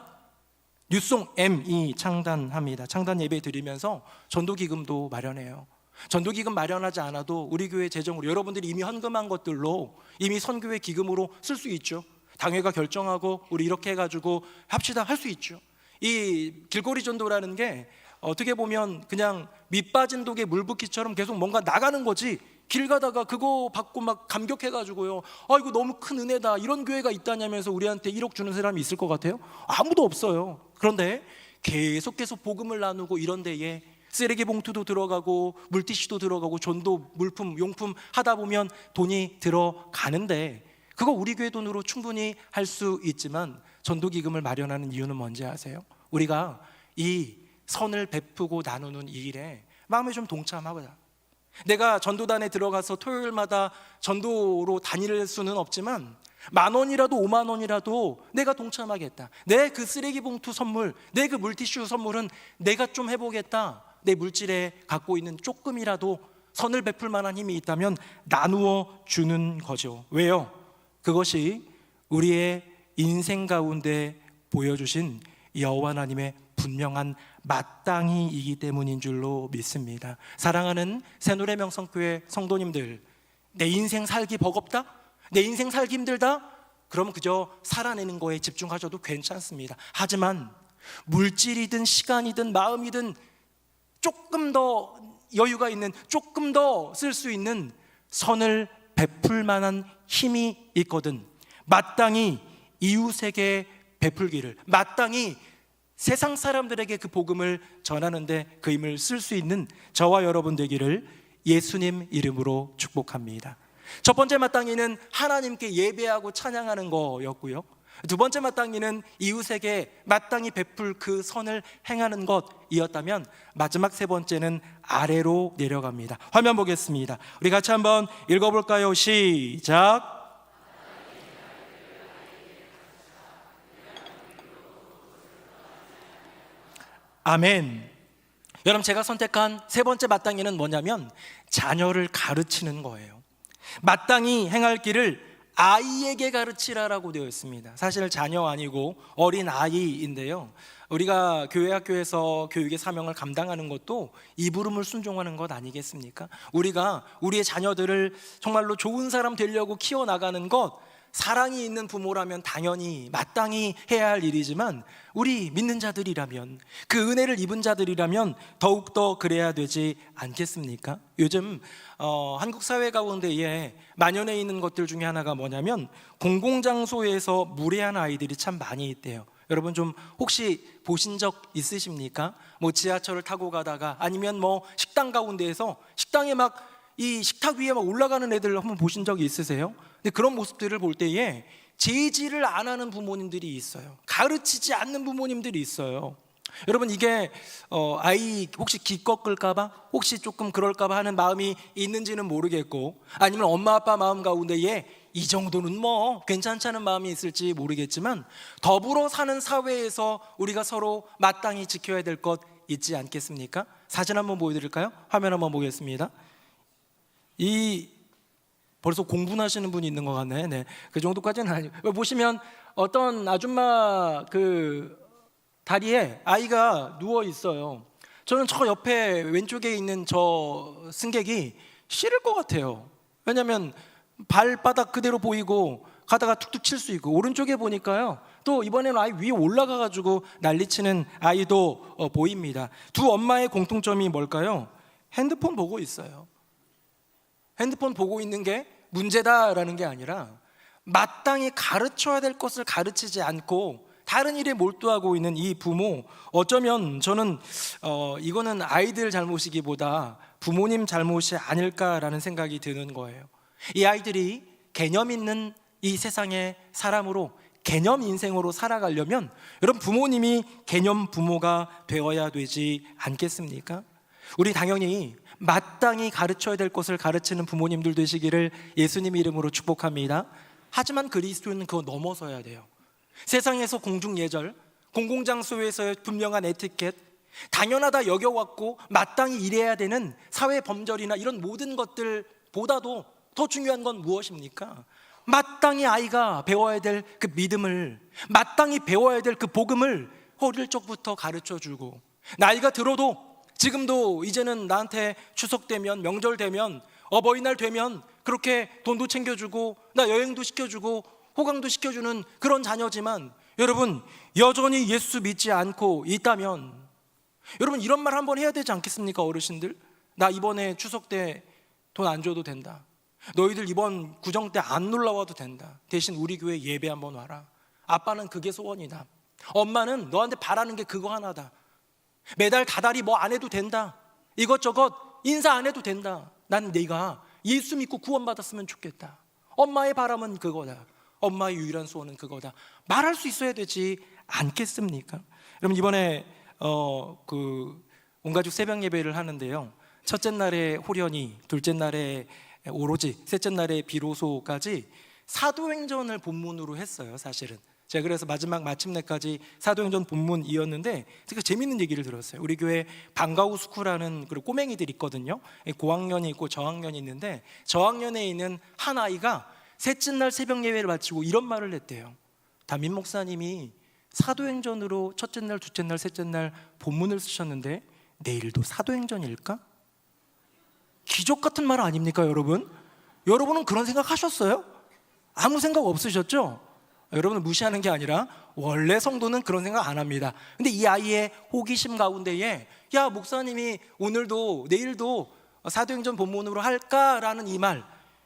[SPEAKER 5] 뉴송 M이 창단합니다. 창단 예배 드리면서 전도기금도 마련해요. 전도기금 마련하지 않아도 우리 교회 재정으로 여러분들이 이미 헌금한 것들로 이미 선교회 기금으로 쓸 수 있죠. 당회가 결정하고 우리 이렇게 해가지고 합시다 할 수 있죠. 이 길거리 전도라는 게 어떻게 보면 그냥 밑 빠진 독에 물 붓기처럼 계속 뭔가 나가는 거지, 길 가다가 그거 받고 막 감격해가지고요, 이거 너무 큰 은혜다, 이런 교회가 있다냐면서 우리한테 1억 주는 사람이 있을 것 같아요? 아무도 없어요. 그런데 계속 복음을 나누고 이런 데에 쓰레기 봉투도 들어가고 물티슈도 들어가고 전도 물품 용품 하다 보면 돈이 들어가는데, 그거 우리 교회 돈으로 충분히 할 수 있지만 전도기금을 마련하는 이유는 뭔지 아세요? 우리가 이 선을 베푸고 나누는 이 일에 마음에 좀 동참하고자. 내가 전도단에 들어가서 토요일마다 전도로 다닐 수는 없지만 10,000원이라도 50,000원이라도 내가 동참하겠다. 내 그 쓰레기 봉투 선물, 내 그 물티슈 선물은 내가 좀 해보겠다. 내 물질에 갖고 있는 조금이라도 선을 베풀 만한 힘이 있다면 나누어 주는 거죠. 왜요? 그것이 우리의 인생 가운데 보여주신 여호와 하나님의 분명한 마땅히이기 때문인 줄로 믿습니다. 사랑하는 새노래 명성교회 성도님들, 내 인생 살기 버겁다? 내 인생 살기 힘들다? 그럼 그저 살아내는 거에 집중하셔도 괜찮습니다. 하지만 물질이든 시간이든 마음이든 조금 더 여유가 있는, 조금 더 쓸 수 있는 선을 베풀 만한 힘이 있거든 마땅히 이웃에게 베풀기를, 마땅히 세상 사람들에게 그 복음을 전하는데 그 힘을 쓸 수 있는 저와 여러분 되기를 예수님 이름으로 축복합니다. 첫 번째 마땅히는 하나님께 예배하고 찬양하는 거였고요, 두 번째 마땅히는 이웃에게 마땅히 베풀 그 선을 행하는 것이었다면, 마지막 세 번째는 아래로 내려갑니다. 화면 보겠습니다. 우리 같이 한번 읽어볼까요? 시작. 아멘. 여러분, 제가 선택한 세 번째 마땅히는 뭐냐면 자녀를 가르치는 거예요. 마땅히 행할 길을 아이에게 가르치라라고 되어 있습니다. 사실 자녀 아니고 어린 아이인데요, 우리가 교회 학교에서 교육의 사명을 감당하는 것도 이 부름을 순종하는 것 아니겠습니까? 우리가 우리의 자녀들을 정말로 좋은 사람 되려고 키워나가는 것, 사랑이 있는 부모라면 당연히 마땅히 해야 할 일이지만 우리 믿는 자들이라면, 그 은혜를 입은 자들이라면 더욱더 그래야 되지 않겠습니까? 요즘 한국 사회 가운데에 만연해 있는 것들 중에 하나가 뭐냐면 공공장소에서 무례한 아이들이 참 많이 있대요. 여러분 좀 혹시 보신 적 있으십니까? 뭐 지하철을 타고 가다가 아니면 뭐 식당 가운데에서 식당에 막 이 식탁 위에 막 올라가는 애들 한번 보신 적이 있으세요? 근데 그런 모습들을 볼 때에 제지를 안 하는 부모님들이 있어요. 가르치지 않는 부모님들이 있어요. 여러분, 이게 아이 혹시 기 꺾을까봐, 혹시 조금 그럴까봐 하는 마음이 있는지는 모르겠고, 아니면 엄마 아빠 마음 가운데에 이 정도는 뭐 괜찮다는 마음이 있을지 모르겠지만, 더불어 사는 사회에서 우리가 서로 마땅히 지켜야 될 것 있지 않겠습니까? 사진 한번 보여드릴까요? 화면 한번 보겠습니다. 벌써 공분하시는 분이 있는 것 같네. 네, 그 정도까지는 아니고, 보시면 어떤 아줌마 다리에 아이가 누워 있어요. 저는 저 옆에 왼쪽에 있는 저 승객이 싫을 것 같아요. 왜냐하면 발바닥 그대로 보이고 가다가 툭툭 칠 수 있고, 오른쪽에 보니까요, 또 이번에는 아이 위에 올라가가지고 난리치는 아이도 보입니다. 두 엄마의 공통점이 뭘까요? 핸드폰 보고 있어요. 핸드폰 보고 있는 게 문제다라는 게 아니라, 마땅히 가르쳐야 될 것을 가르치지 않고 다른 일에 몰두하고 있는 이 부모, 어쩌면 저는 이거는 아이들 잘못이기보다 부모님 잘못이 아닐까라는 생각이 드는 거예요. 이 아이들이 개념 있는 이 세상의 사람으로, 개념 인생으로 살아가려면 여러분, 부모님이 개념 부모가 되어야 되지 않겠습니까? 우리 당연히 마땅히 가르쳐야 될 것을 가르치는 부모님들 되시기를 예수님 이름으로 축복합니다. 하지만 그리스도인은 그거 넘어서야 돼요. 세상에서 공중예절, 공공장소에서의 분명한 에티켓, 당연하다 여겨왔고 마땅히 일해야 되는 사회 범절이나 이런 모든 것들보다도 더 중요한 건 무엇입니까? 마땅히 아이가 배워야 될 그 믿음을, 마땅히 배워야 될 그 복음을 어릴 적부터 가르쳐주고, 나이가 들어도 지금도 이제는 나한테 추석 되면, 명절 되면, 어버이날 되면 그렇게 돈도 챙겨주고 나 여행도 시켜주고 호강도 시켜주는 그런 자녀지만, 여러분, 여전히 예수 믿지 않고 있다면, 여러분, 이런 말 한번 해야 되지 않겠습니까? 어르신들, 나 이번에 추석 때 돈 안 줘도 된다. 너희들 이번 구정 때 안 놀러와도 된다. 대신 우리 교회 예배 한번 와라. 아빠는 그게 소원이다. 엄마는 너한테 바라는 게 그거 하나다. 매달 다달이 뭐 안 해도 된다. 이것저것 인사 안 해도 된다. 난 네가 예수 믿고 구원받았으면 좋겠다. 엄마의 바람은 그거다. 엄마의 유일한 소원은 그거다. 말할 수 있어야 되지 않겠습니까? 여러분, 이번에 온가족 새벽 예배를 하는데요, 첫째 날에 호련히, 둘째 날에 오로지, 셋째 날에 비로소까지 사도행전을 본문으로 했어요. 사실은 제가 그래서 마지막 마침내까지 사도행전 본문이었는데, 제가 재밌는 얘기를 들었어요. 우리 교회 방과후 스쿨하는 꼬맹이들이 있거든요. 고학년이 있고 저학년이 있는데, 저학년에 있는 한 아이가 셋째 날 새벽 예배를 마치고 이런 말을 했대요. 담임 목사님이 사도행전으로 첫째 날, 둘째 날, 셋째 날 본문을 쓰셨는데 내일도 사도행전일까? 기적 같은 말 아닙니까, 여러분? 여러분은 그런 생각 하셨어요? 아무 생각 없으셨죠? 여러분을 무시하는 게 아니라 원래 성도는 그런 생각 안 합니다. 근데 이 아이의 호기심 가운데에, 야, 목사님이 오늘도 내일도 사도행전 본문으로 할까라는 이 말,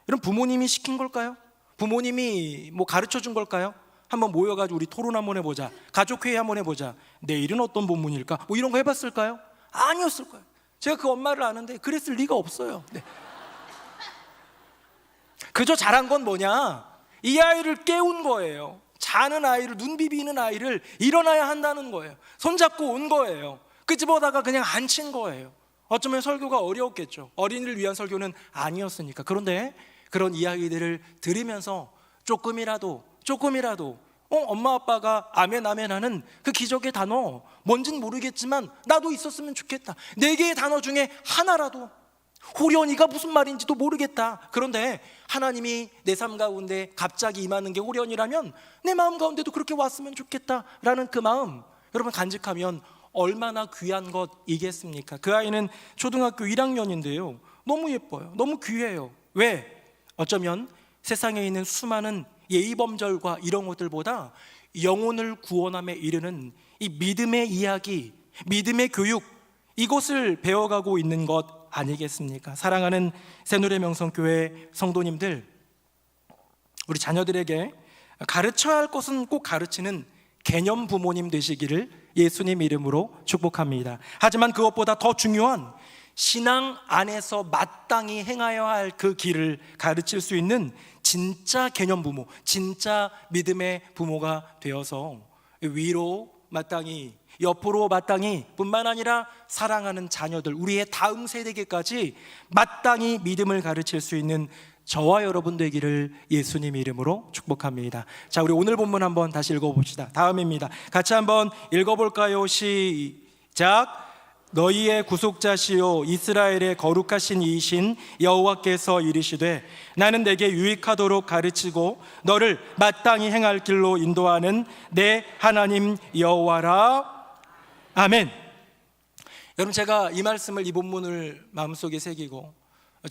[SPEAKER 5] 여러분, 부모님이 시킨 걸까요? 부모님이 뭐 가르쳐 준 걸까요? 한번 모여가지고 우리 토론 한번 해보자, 가족회의 한번 해보자, 내일은 어떤 본문일까? 뭐 이런 거 해봤을까요? 아니었을 거예요. 제가 그 엄마를 아는데 그랬을 리가 없어요. 네. 그저 잘한 건 뭐냐? 이 아이를 깨운 거예요. 자는 아이를, 눈 비비는 아이를 일어나야 한다는 거예요. 손잡고 온 거예요. 끄집어다가 그냥 앉힌 거예요. 어쩌면 설교가 어려웠겠죠. 어린이를 위한 설교는 아니었으니까. 그런데 그런 이야기들을 들으면서 조금이라도 엄마 아빠가 아멘 아멘 하는 그 기적의 단어, 뭔진 모르겠지만 나도 있었으면 좋겠다. 4개의 단어 중에 하나라도, 호련이가 무슨 말인지도 모르겠다. 그런데 하나님이 내 삶 가운데 갑자기 임하는 게 호련이라면 내 마음 가운데도 그렇게 왔으면 좋겠다라는 그 마음, 여러분, 간직하면 얼마나 귀한 것이겠습니까? 그 아이는 초등학교 1학년인데요 너무 예뻐요. 너무 귀해요. 왜? 어쩌면 세상에 있는 수많은 예의범절과 이런 것들보다 영혼을 구원함에 이르는 이 믿음의 이야기, 믿음의 교육, 이것을 배워가고 있는 것 아니겠습니까? 사랑하는 새누리명성교회 성도님들, 우리 자녀들에게 가르쳐야 할 것은 꼭 가르치는 개념 부모님 되시기를 예수님 이름으로 축복합니다. 하지만 그것보다 더 중요한 신앙 안에서 마땅히 행하여야 할 그 길을 가르칠 수 있는 진짜 개념 부모, 진짜 믿음의 부모가 되어서 위로 마땅히, 옆으로 마땅히 뿐만 아니라 사랑하는 자녀들, 우리의 다음 세대에게까지 마땅히 믿음을 가르칠 수 있는 저와 여러분 되기를 예수님 이름으로 축복합니다. 자, 우리 오늘 본문 한번 다시 읽어봅시다. 다음입니다. 같이 한번 읽어볼까요? 시작. 너희의 구속자시요 이스라엘의 거룩하신 이이신 여호와께서 이르시되 나는 내게 유익하도록 가르치고 너를 마땅히 행할 길로 인도하는 내 하나님 여호와라. 아멘. 여러분, 제가 이 말씀을, 이 본문을 마음속에 새기고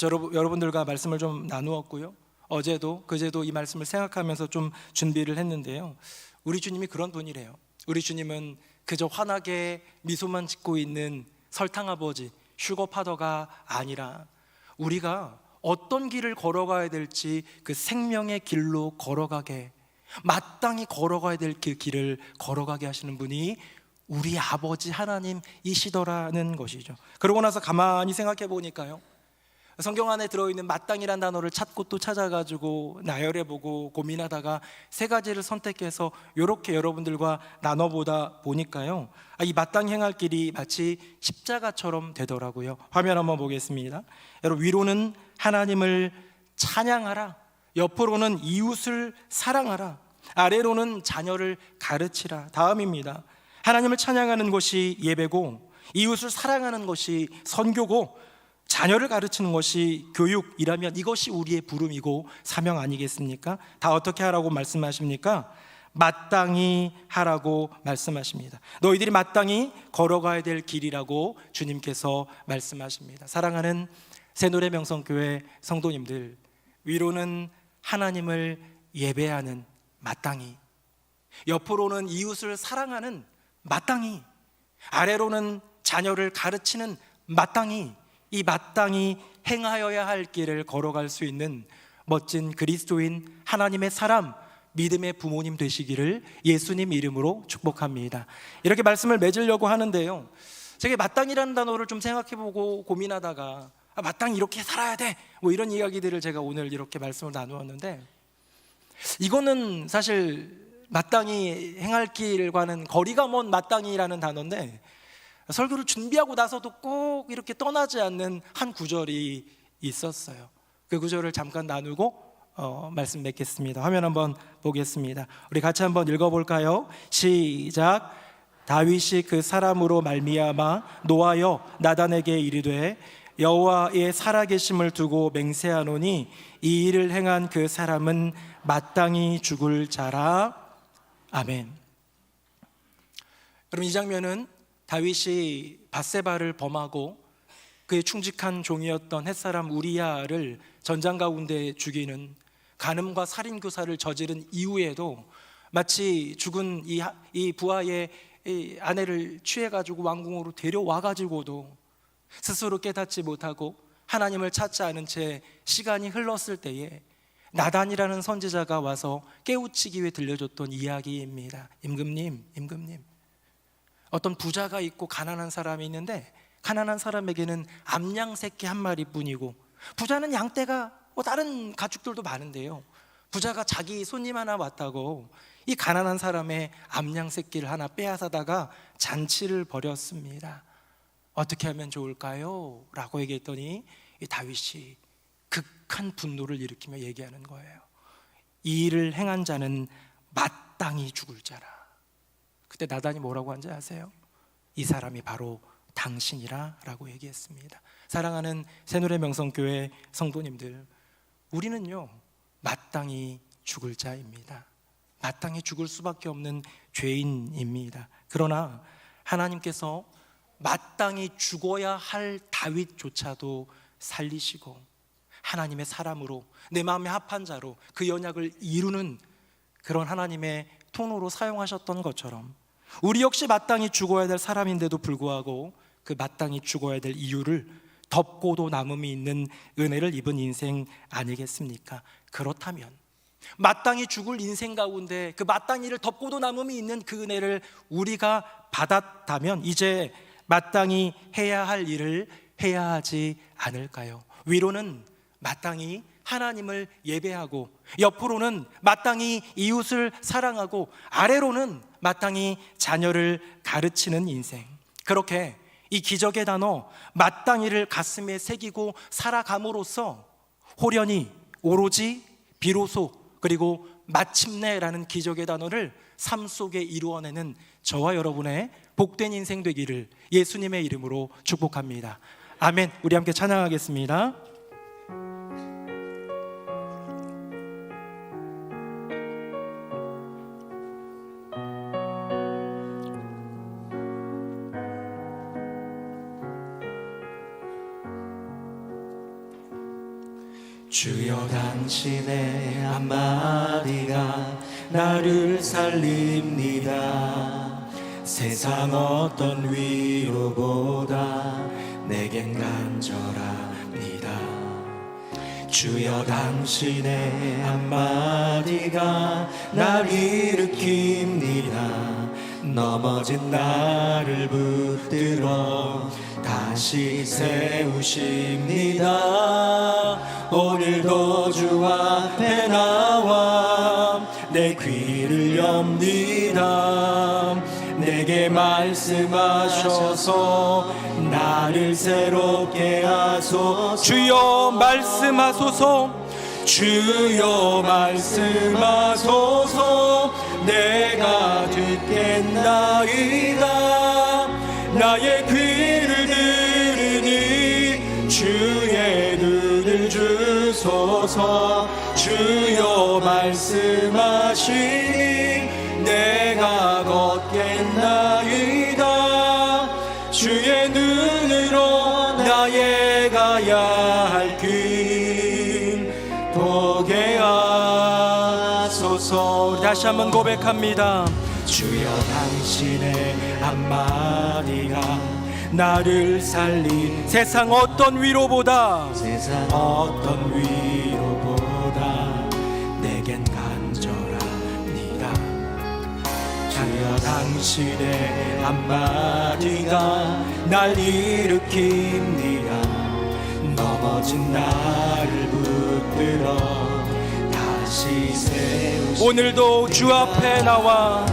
[SPEAKER 5] 여러분들과 말씀을 좀 나누었고요, 어제도 그제도 이 말씀을 생각하면서 좀 준비를 했는데요, 우리 주님이 그런 분이래요. 우리 주님은 그저 환하게 미소만 짓고 있는 설탕아버지, 슈거파더가 아니라 우리가 어떤 길을 걸어가야 될지 그 생명의 길로 걸어가게, 마땅히 걸어가야 될 그 길을 걸어가게 하시는 분이 우리 아버지 하나님이시더라는 것이죠. 그러고 나서 가만히 생각해 보니까요, 성경 안에 들어있는 마땅이란 단어를 찾고 또 찾아가지고 나열해보고 고민하다가 세 가지를 선택해서 이렇게 여러분들과 나눠보다 보니까요, 이 마땅히 행할 길이 마치 십자가처럼 되더라고요. 화면 한번 보겠습니다. 여러분, 위로는 하나님을 찬양하라, 옆으로는 이웃을 사랑하라, 아래로는 자녀를 가르치라. 다음입니다. 하나님을 찬양하는 것이 예배고, 이웃을 사랑하는 것이 선교고, 자녀를 가르치는 것이 교육이라면 이것이 우리의 부름이고 사명 아니겠습니까? 다 어떻게 하라고 말씀하십니까? 마땅히 하라고 말씀하십니다. 너희들이 마땅히 걸어가야 될 길이라고 주님께서 말씀하십니다. 사랑하는 새노래 명성교회 성도님들, 위로는 하나님을 예배하는 마땅히, 옆으로는 이웃을 사랑하는 마땅히, 아래로는 자녀를 가르치는 마땅히, 이 마땅히 행하여야 할 길을 걸어갈 수 있는 멋진 그리스도인 하나님의 사람, 믿음의 부모님 되시기를 예수님 이름으로 축복합니다. 이렇게 말씀을 맺으려고 하는데요, 제가 마땅이라는 단어를 좀 생각해보고 고민하다가 마땅히 이렇게 살아야 돼, 뭐 이런 이야기들을 제가 오늘 이렇게 말씀을 나누었는데, 이거는 사실 마땅히 행할 길과는 거리가 먼 마땅이라는 단어인데, 설교를 준비하고 나서도 꼭 이렇게 떠나지 않는 한 구절이 있었어요. 그 구절을 잠깐 나누고 말씀 맺겠습니다. 화면 한번 보겠습니다. 우리 같이 한번 읽어볼까요? 시작. 다윗이 그 사람으로 말미암아 노하여 나단에게 이르되 여호와의 살아계심을 두고 맹세하노니 이 일을 행한 그 사람은 마땅히 죽을 자라. 아멘. 여러분, 이 장면은 다윗이 밧세바를 범하고 그의 충직한 종이었던 햇사람 우리야를 전장 가운데 죽이는 간음과 살인 교사를 저지른 이후에도 마치 죽은 이 부하의 아내를 취해가지고 왕궁으로 데려와가지고도 스스로 깨닫지 못하고 하나님을 찾지 않은 채 시간이 흘렀을 때에 나단이라는 선지자가 와서 깨우치기 위해 들려줬던 이야기입니다. 임금님, 어떤 부자가 있고 가난한 사람이 있는데 가난한 사람에게는 암양 새끼 한 마리뿐이고, 부자는 양떼가 다른 가축들도 많은데요, 부자가 자기 손님 하나 왔다고 이 가난한 사람의 암양 새끼를 하나 빼앗아다가 잔치를 벌였습니다. 어떻게 하면 좋을까요? 라고 얘기했더니 이 다윗이 극한 분노를 일으키며 얘기하는 거예요. 이 일을 행한 자는 마땅히 죽을 자라. 그때 나단이 뭐라고 한지 아세요? 이 사람이 바로 당신이라 라고 얘기했습니다. 사랑하는 새노래 명성교회 성도님들, 우리는요 마땅히 죽을 자입니다. 마땅히 죽을 수밖에 없는 죄인입니다. 그러나 하나님께서 마땅히 죽어야 할 다윗조차도 살리시고 하나님의 사람으로, 내 마음에 합한 자로 그 언약을 이루는 그런 하나님의 통로로 사용하셨던 것처럼 우리 역시 마땅히 죽어야 될 사람인데도 불구하고 그 마땅히 죽어야 될 이유를 덮고도 남음이 있는 은혜를 입은 인생 아니겠습니까? 그렇다면 마땅히 죽을 인생 가운데 그 마땅히를 덮고도 남음이 있는 그 은혜를 우리가 받았다면 이제 마땅히 해야 할 일을 해야 하지 않을까요? 위로는 마땅히 하나님을 예배하고, 옆으로는 마땅히 이웃을 사랑하고, 아래로는 마땅히 자녀를 가르치는 인생. 그렇게 이 기적의 단어 마땅히를 가슴에 새기고 살아감으로써 호련히, 오로지, 비로소, 그리고 마침내라는 기적의 단어를 삶 속에 이루어내는 저와 여러분의 복된 인생 되기를 예수님의 이름으로 축복합니다. 아멘. 우리 함께 찬양하겠습니다.
[SPEAKER 3] 주여 당신의 한마디가 나를 살립니다. 세상 어떤 위로보다 내겐 간절합니다. 주여 당신의 한마디가 날 일으킵니다. 넘어진 나를 붙들어 다시 세우십니다. 오늘도 주 앞에 나와 내 귀를 엽니다. 내게 말씀하셔서 나를 새롭게 하소서.
[SPEAKER 5] 주여 말씀하소서.
[SPEAKER 3] 주여 말씀하소서. 내가 듣겠나이다. 나의 귀를 들으니 주의 눈을 주소서. 주여 말씀하시니 내가 걷겠나이다. 주의 눈으로 나의 가야 할 길 보게 하소서.
[SPEAKER 5] 다시 한번 고백합니다.
[SPEAKER 3] 주여 당신의 한마디가 나를 살린
[SPEAKER 5] 세상 어떤 위로보다
[SPEAKER 3] 세상 어떤 위로보다 내겐 간절합니다. 주여 당신의 한마디가 날 일으킵니다. 넘어진 나를 붙들어 다시 세우시.
[SPEAKER 5] 오늘도 주 앞에 나와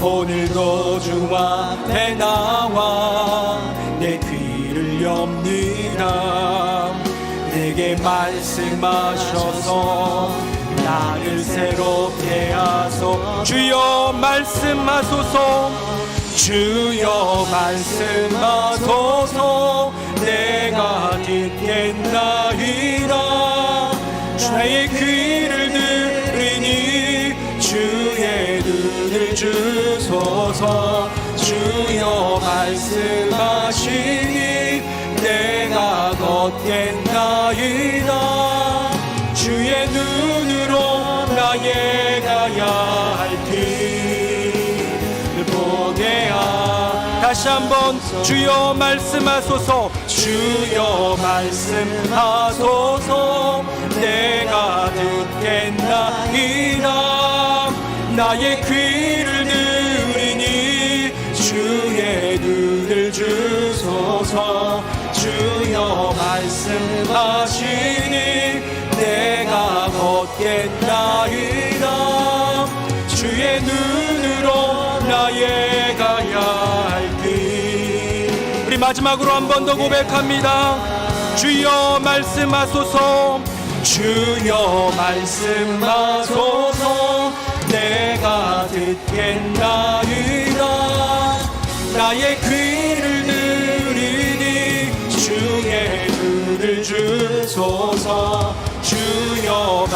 [SPEAKER 3] 오늘도 주 앞에 나와 내 귀를 엽니다. 내게 말씀하셔서 나를 새롭게 하소서.
[SPEAKER 5] 주여 말씀하소서.
[SPEAKER 3] 주여 말씀하소서. 내가 듣겠나이다. 주의 귀를 들으니 주의 눈을 주소서. 주여 말씀하시니 내가 걷겠나이다. 주의 눈으로 나의 가야 할 길을 보게 하소서.
[SPEAKER 5] 다시 한번 주여 말씀하소서.
[SPEAKER 3] 주여 말씀하소서. 내가 듣겠나이다. 나의 귀를 들으니 주의 눈을 주소서. 주여 말씀하시니 내가 걷겠나이다. 주의 눈으로 나의 가야 할 길.
[SPEAKER 5] 우리 마지막으로 한 번 더 고백합니다. 주여 말씀하소서.
[SPEAKER 3] 주여 말씀하소서. 내가 듣겠나이다. 나의 귀를 들으니 주의 눈을 주소서. 주여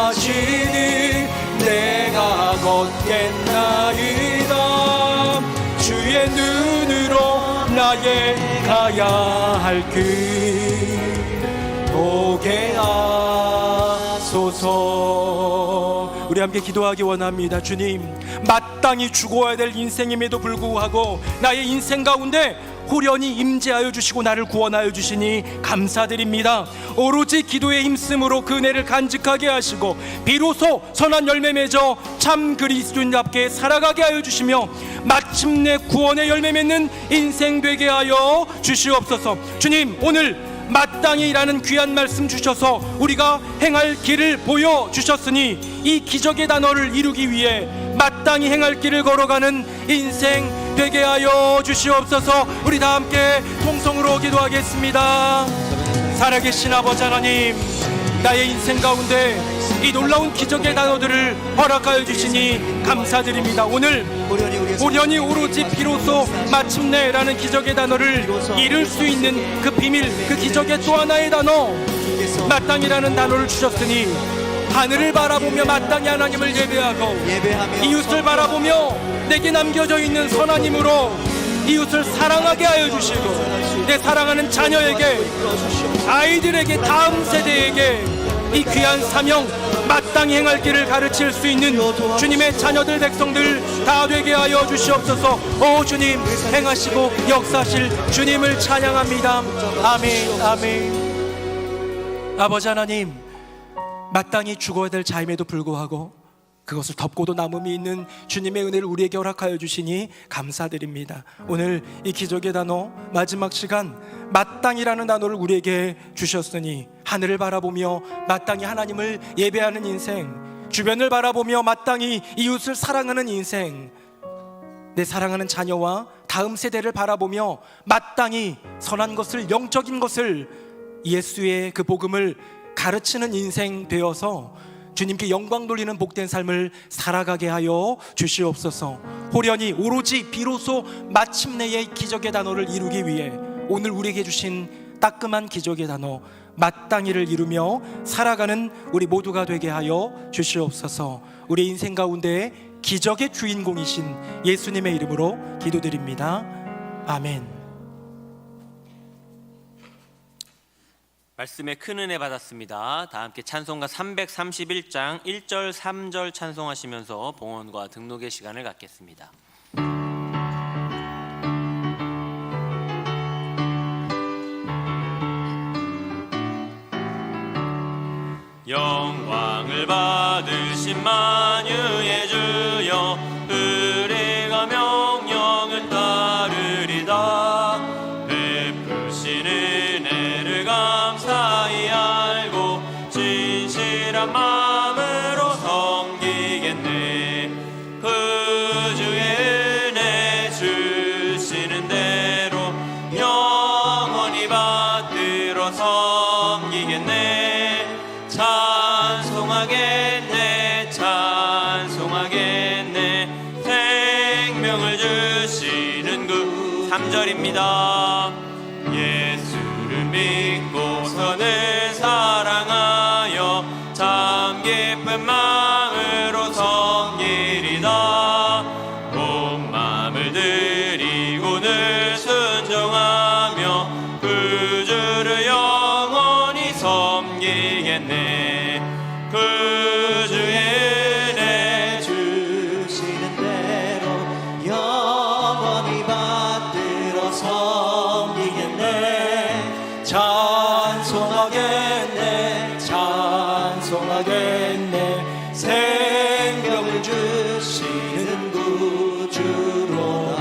[SPEAKER 3] 말씀하시니 내가 걷겠나이다. 주의 눈으로 나의 가야 할 길 보게 하소서.
[SPEAKER 5] 우리 함께 기도하기 원합니다. 주님, 마땅히 죽어야 될 인생임에도 불구하고 나의 인생 가운데 호련히 임재하여 주시고 나를 구원하여 주시니 감사드립니다. 오로지 기도에 힘쓰므로 그 은혜를 간직하게 하시고 비로소 선한 열매 맺어 참 그리스도인답게 살아가게 하여 주시며 마침내 구원의 열매 맺는 인생 되게 하여 주시옵소서. 주님, 오늘 마땅히 라는 귀한 말씀 주셔서 우리가 행할 길을 보여주셨으니 이 기적의 단어를 이루기 위해 마땅히 행할 길을 걸어가는 인생 되게 하여 주시옵소서. 우리 다 함께 통성으로 기도하겠습니다. 살아계신 아버지 하나님, 나의 인생 가운데 이 놀라운 기적의 단어들을 허락하여 주시니 감사드립니다. 오늘 오련이 오로지 비로소 마침내라는 기적의 단어를 이룰 수 있는 그 비밀, 그 기적의 또 하나의 단어 마땅이라는 단어를 주셨으니 하늘을 바라보며 마땅히 하나님을 예배하고 이웃을 바라보며 내게 남겨져 있는 선한 힘으로 이웃을 사랑하게 하여 주시고 내 사랑하는 자녀에게, 아이들에게, 다음 세대에게 이 귀한 사명 마땅히 행할 길을 가르칠 수 있는 주님의 자녀들, 백성들 다 되게 하여 주시옵소서. 오 주님, 행하시고 역사하실 주님을 찬양합니다. 아멘, 아멘. 아버지 하나님, 마땅히 죽어야 될 자임에도 불구하고 그것을 덮고도 남음이 있는 주님의 은혜를 우리에게 허락하여 주시니 감사드립니다. 오늘 이 기적의 단어 마지막 시간 마땅이라는 단어를 우리에게 주셨으니 하늘을 바라보며 마땅히 하나님을 예배하는 인생, 주변을 바라보며 마땅히 이웃을 사랑하는 인생, 내 사랑하는 자녀와 다음 세대를 바라보며 마땅히 선한 것을, 영적인 것을, 예수의 그 복음을 가르치는 인생 되어서 주님께 영광 돌리는 복된 삶을 살아가게 하여 주시옵소서. 호련히 오로지 비로소 마침내의 기적의 단어를 이루기 위해 오늘 우리에게 주신 따끔한 기적의 단어 마땅히를 이루며 살아가는 우리 모두가 되게 하여 주시옵소서. 우리 인생 가운데 기적의 주인공이신 예수님의 이름으로 기도드립니다. 아멘.
[SPEAKER 2] 말씀에 큰 은혜 받았습니다. 다 함께 찬송가 331장 1절 3절 찬송하시면서 봉헌과 등록의 시간을 갖겠습니다. 영광을 받으신 만유의 주여, 우리가 명령을 따르리다. 베푸신 은혜를 감사히 알고 진실한 마음으로 섬기겠네. 그 주의 은혜 주시는 대로 영원히 받들어 섬기겠네. 찬송하겠네, 찬송하겠네. 생명을 주시는 그 3절입니다. 예수를 믿고서는 사랑하여 참 기쁜 마음으로 섬기리다. 온 마음을 드리고 늘 순종하며 그 주를 영원히 섬기겠네. 그 주의 은혜
[SPEAKER 3] 주시는 대로 영원히 받들어 섬기겠네.
[SPEAKER 5] 찬송하겠네, 찬송하겠네. 생명을 주시는 구주로만.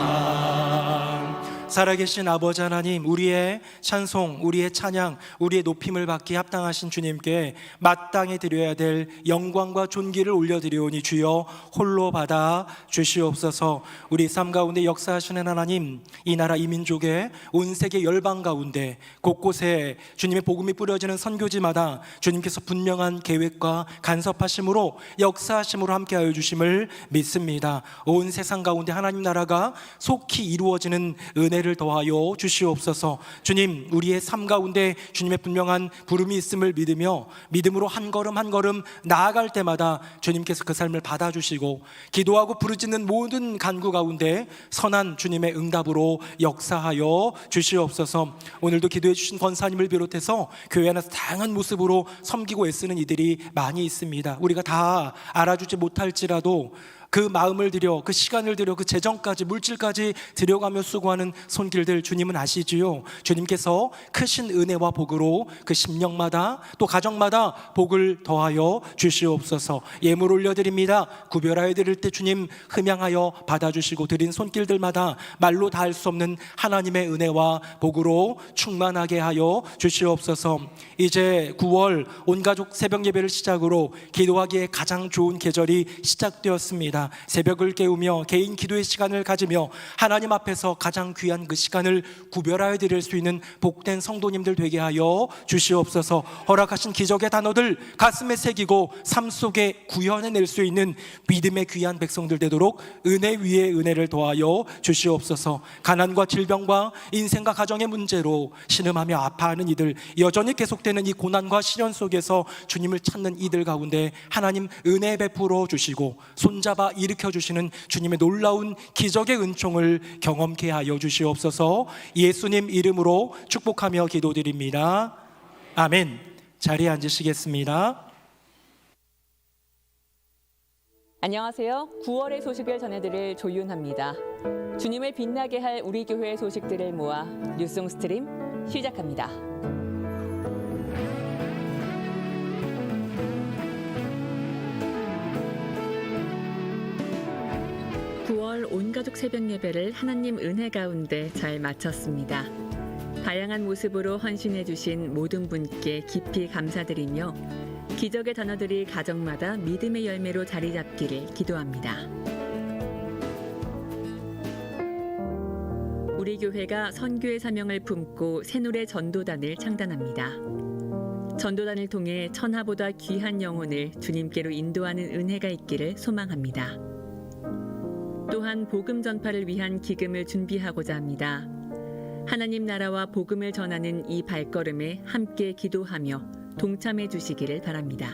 [SPEAKER 5] 살아계신 아버지 하나님, 우리의 찬송, 우리의 찬양, 우리의 높임을 받기 합당하신 주님께 마땅히 드려야 될 영광과 존귀를 올려드리오니 주여 홀로 받아 주시옵소서. 우리 삶 가운데 역사하시는 하나님, 이 나라 이 민족의 온 세계 열방 가운데 곳곳에 주님의 복음이 뿌려지는 선교지마다 주님께서 분명한 계획과 간섭하심으로 역사하심으로 함께하여 주심을 믿습니다. 온 세상 가운데 하나님 나라가 속히 이루어지는 은혜를 더하여 주시옵소서. 주님, 우리의 삶 가운데 주님의 분명한 부름이 있음을 믿으며 믿음으로 한 걸음 한 걸음 나아갈 때마다 주님께서 그 삶을 받아주시고 기도하고 부르짖는 모든 간구 가운데 선한 주님의 응답으로 역사하여 주시옵소서. 오늘도 기도해 주신 권사님을 비롯해서 교회 안에서 다양한 모습으로 섬기고 애쓰는 이들이 많이 있습니다. 우리가 다 알아주지 못할지라도 그 마음을 들여, 그 시간을 들여, 그 재정까지, 물질까지 들여가며 수고하는 손길들 주님은 아시지요. 주님께서 크신 은혜와 복으로 그 심령마다 또 가정마다 복을 더하여 주시옵소서. 예물 올려드립니다. 구별하여 드릴 때 주님 흠양하여 받아주시고 드린 손길들마다 말로 다 할 수 없는 하나님의 은혜와 복으로 충만하게 하여 주시옵소서. 이제 9월 온가족 새벽 예배를 시작으로 기도하기에 가장 좋은 계절이 시작되었습니다. 새벽을 깨우며 개인 기도의 시간을 가지며 하나님 앞에서 가장 귀한 그 시간을 구별하여 드릴 수 있는 복된 성도님들 되게 하여 주시옵소서. 허락하신 기적의 단어들 가슴에 새기고 삶 속에 구현해낼 수 있는 믿음의 귀한 백성들 되도록 은혜 위에 은혜를 더하여 주시옵소서. 가난과 질병과 인생과 가정의 문제로 신음하며 아파하는 이들, 여전히 계속되는 이 고난과 시련 속에서 주님을 찾는 이들 가운데 하나님 은혜 베풀어 주시고 손잡아 일으켜 주시는 주님의 놀라운 기적의 은총을 경험케 하여 주시옵소서. 예수님 이름으로 축복하며 기도드립니다. 아멘. 자리에 앉으시겠습니다.
[SPEAKER 6] 안녕하세요. 9월의 소식을 전해드릴 조윤합니다. 주님을 빛나게 할 우리 교회의 소식들을 모아 뉴송 스트림 시작합니다. 9월 온가족 새벽 예배를 하나님 은혜 가운데 잘 마쳤습니다. 다양한 모습으로 헌신해 주신 모든 분께 깊이 감사드리며 기적의 단어들이 가정마다 믿음의 열매로 자리 잡기를 기도합니다. 우리 교회가 선교의 사명을 품고 새노래 전도단을 창단합니다. 전도단을 통해 천하보다 귀한 영혼을 주님께로 인도하는 은혜가 있기를 소망합니다. 또한 복음 전파를 위한 기금을 준비하고자 합니다. 하나님 나라와 복음을 전하는 이 발걸음에 함께 기도하며 동참해 주시기를 바랍니다.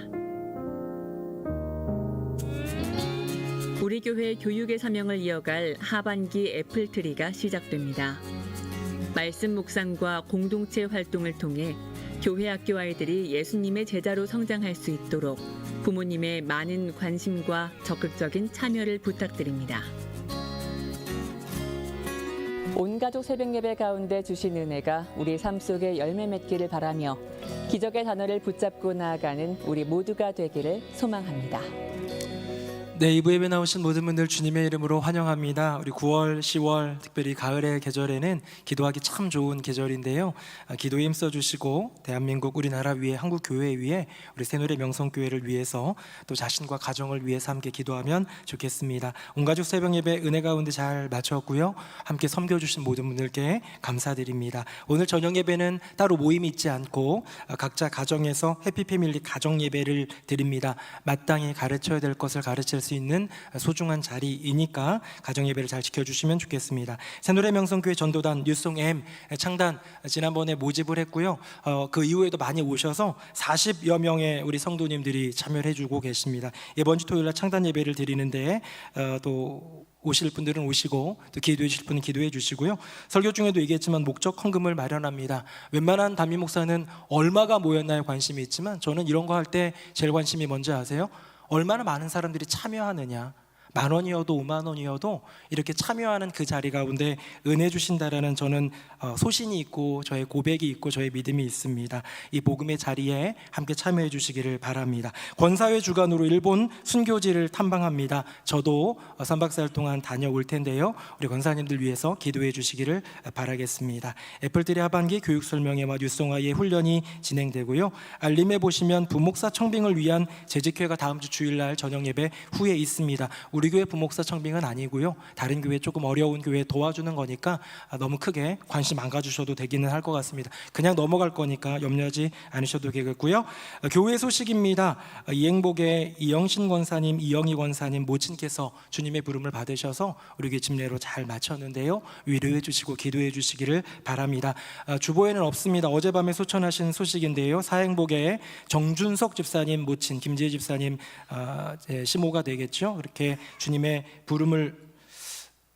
[SPEAKER 6] 우리 교회 교육의 사명을 이어갈 하반기 애플트리가 시작됩니다. 말씀 묵상과 공동체 활동을 통해 교회 학교 아이들이 예수님의 제자로 성장할 수 있도록 부모님의 많은 관심과 적극적인 참여를 부탁드립니다. 온가족 새벽 예배 가운데 주신 은혜가 우리 삶 속에 열매 맺기를 바라며 기적의 단어를 붙잡고 나아가는 우리 모두가 되기를 소망합니다.
[SPEAKER 5] 네, 2부 예배 나오신 모든 분들 주님의 이름으로 환영합니다. 우리 9월, 10월 특별히 가을의 계절에는 기도하기 참 좋은 계절인데요. 기도에 힘써주시고 대한민국 우리나라 위에 한국 교회 위에 우리 새노래 명성교회를 위해서 또 자신과 가정을 위해서 함께 기도하면 좋겠습니다. 온가족 새벽 예배 은혜 가운데 잘 마쳤고요. 함께 섬겨주신 모든 분들께 감사드립니다. 오늘 저녁 예배는 따로 모임이 있지 않고 각자 가정에서 해피패밀리 가정 예배를 드립니다. 마땅히 가르쳐야 될 것을 가르칠 수 있는 소중한 자리이니까 가정 예배를 잘 지켜주시면 좋겠습니다. 새노래 명성교회 전도단 뉴송 M 창단 지난번에 모집을 했고요. 그 이후에도 많이 오셔서 40여 명의 우리 성도님들이 참여를 해주고 계십니다. 이번 주 토요일 날 창단 예배를 드리는데 또 오실 분들은 오시고 또 기도해 주실 분은 기도해 주시고요. 설교 중에도 얘기했지만 목적 헌금을 마련합니다. 웬만한 담임 목사는 얼마가 모였나요 관심이 있지만 저는 이런 거 할 때 제일 관심이 뭔지 아세요? 얼마나 많은 사람들이 참여하느냐. 10,000원이어도 50,000원이어도 이렇게 참여하는 그 자리 가운데 은혜 주신다라는 저는 소신이 있고 저의 고백이 있고 저의 믿음이 있습니다. 이 복음의 자리에 함께 참여해 주시기를 바랍니다. 권사회 주관으로 일본 순교지를 탐방합니다. 저도 3박 4일 동안 다녀올 텐데요. 우리 권사님들 위해서 기도해 주시기를 바라겠습니다. 애플트리 하반기 교육 설명회와 뉴송아이의 훈련이 진행되고요. 알림에 보시면 부목사 청빙을 위한 재직회가 다음 주 주일날 저녁 예배 후에 있습니다. 우리 교회 부목사 청빙은 아니고요. 다른 교회 조금 어려운 교회 도와주는 거니까 너무 크게 관심 안 가주셔도 되기는 할 것 같습니다. 그냥 넘어갈 거니까 염려하지 않으셔도 되겠고요. 교회 소식입니다. 이행복의 이영신 권사님, 이영희 권사님 모친께서 주님의 부름을 받으셔서 우리 교회 집례로 잘 마쳤는데요. 위로해 주시고 기도해 주시기를 바랍니다. 주보에는 없습니다. 어젯밤에 소천하신 소식인데요. 사행복의 정준석 집사님 모친 김지혜 집사님 시모가 되겠죠. 그렇게 주님의 부름을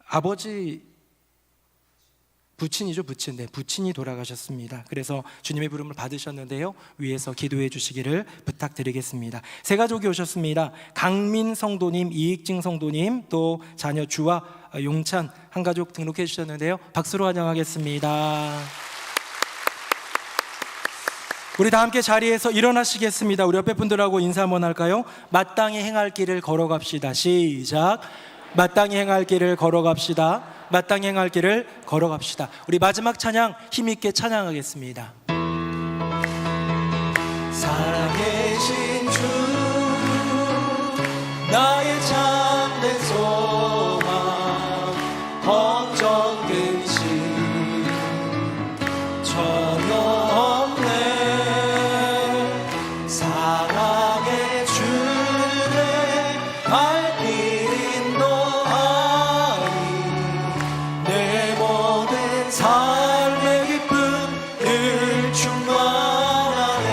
[SPEAKER 5] 아버지 부친이죠, 부친. 네, 부친이 돌아가셨습니다. 그래서 주님의 부름을 받으셨는데요. 위에서 기도해 주시기를 부탁드리겠습니다. 세 가족이 오셨습니다. 강민 성도님, 이익진 성도님, 또 자녀 주와 용찬 한 가족 등록해 주셨는데요. 박수로 환영하겠습니다. 우리 다 함께 자리에서 일어나시겠습니다. 우리 옆에 분들하고 인사 한번 할까요? 마땅히 행할 길을 걸어갑시다. 시작. 마땅히 행할 길을 걸어갑시다. 마땅히 행할 길을 걸어갑시다. 우리 마지막 찬양 힘있게 찬양하겠습니다.
[SPEAKER 3] 살아계신 주 나의 참된 소망 걱정 근심 전혀 없네 사랑의 주의 발길 인도하니 내 모든 삶의 기쁨 늘 충만하네.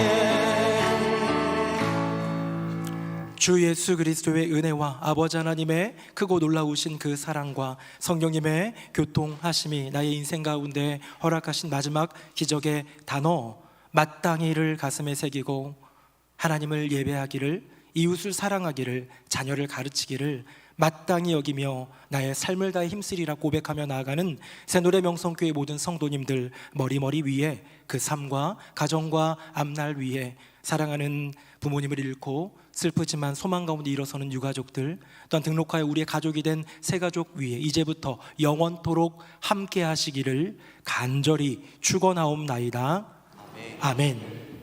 [SPEAKER 5] 주 예수 그리스도의 은혜와 아버지 하나님의 크고 놀라우신 그 사랑과 성령님의 교통하심이 나의 인생 가운데 허락하신 마지막 기적의 단어 마땅히를 가슴에 새기고 하나님을 예배하기를, 이웃을 사랑하기를, 자녀를 가르치기를 마땅히 여기며 나의 삶을 다해 힘쓰리라 고백하며 나아가는 새노래 명성교회 모든 성도님들 머리머리 위에 그 삶과 가정과 앞날 위에 사랑하는 부모님을 잃고 슬프지만 소망 가운데 일어서는 유가족들, 또한 등록하여 우리의 가족이 된 새가족 위에 이제부터 영원토록 함께 하시기를 간절히 축원하옵나이다. 아멘.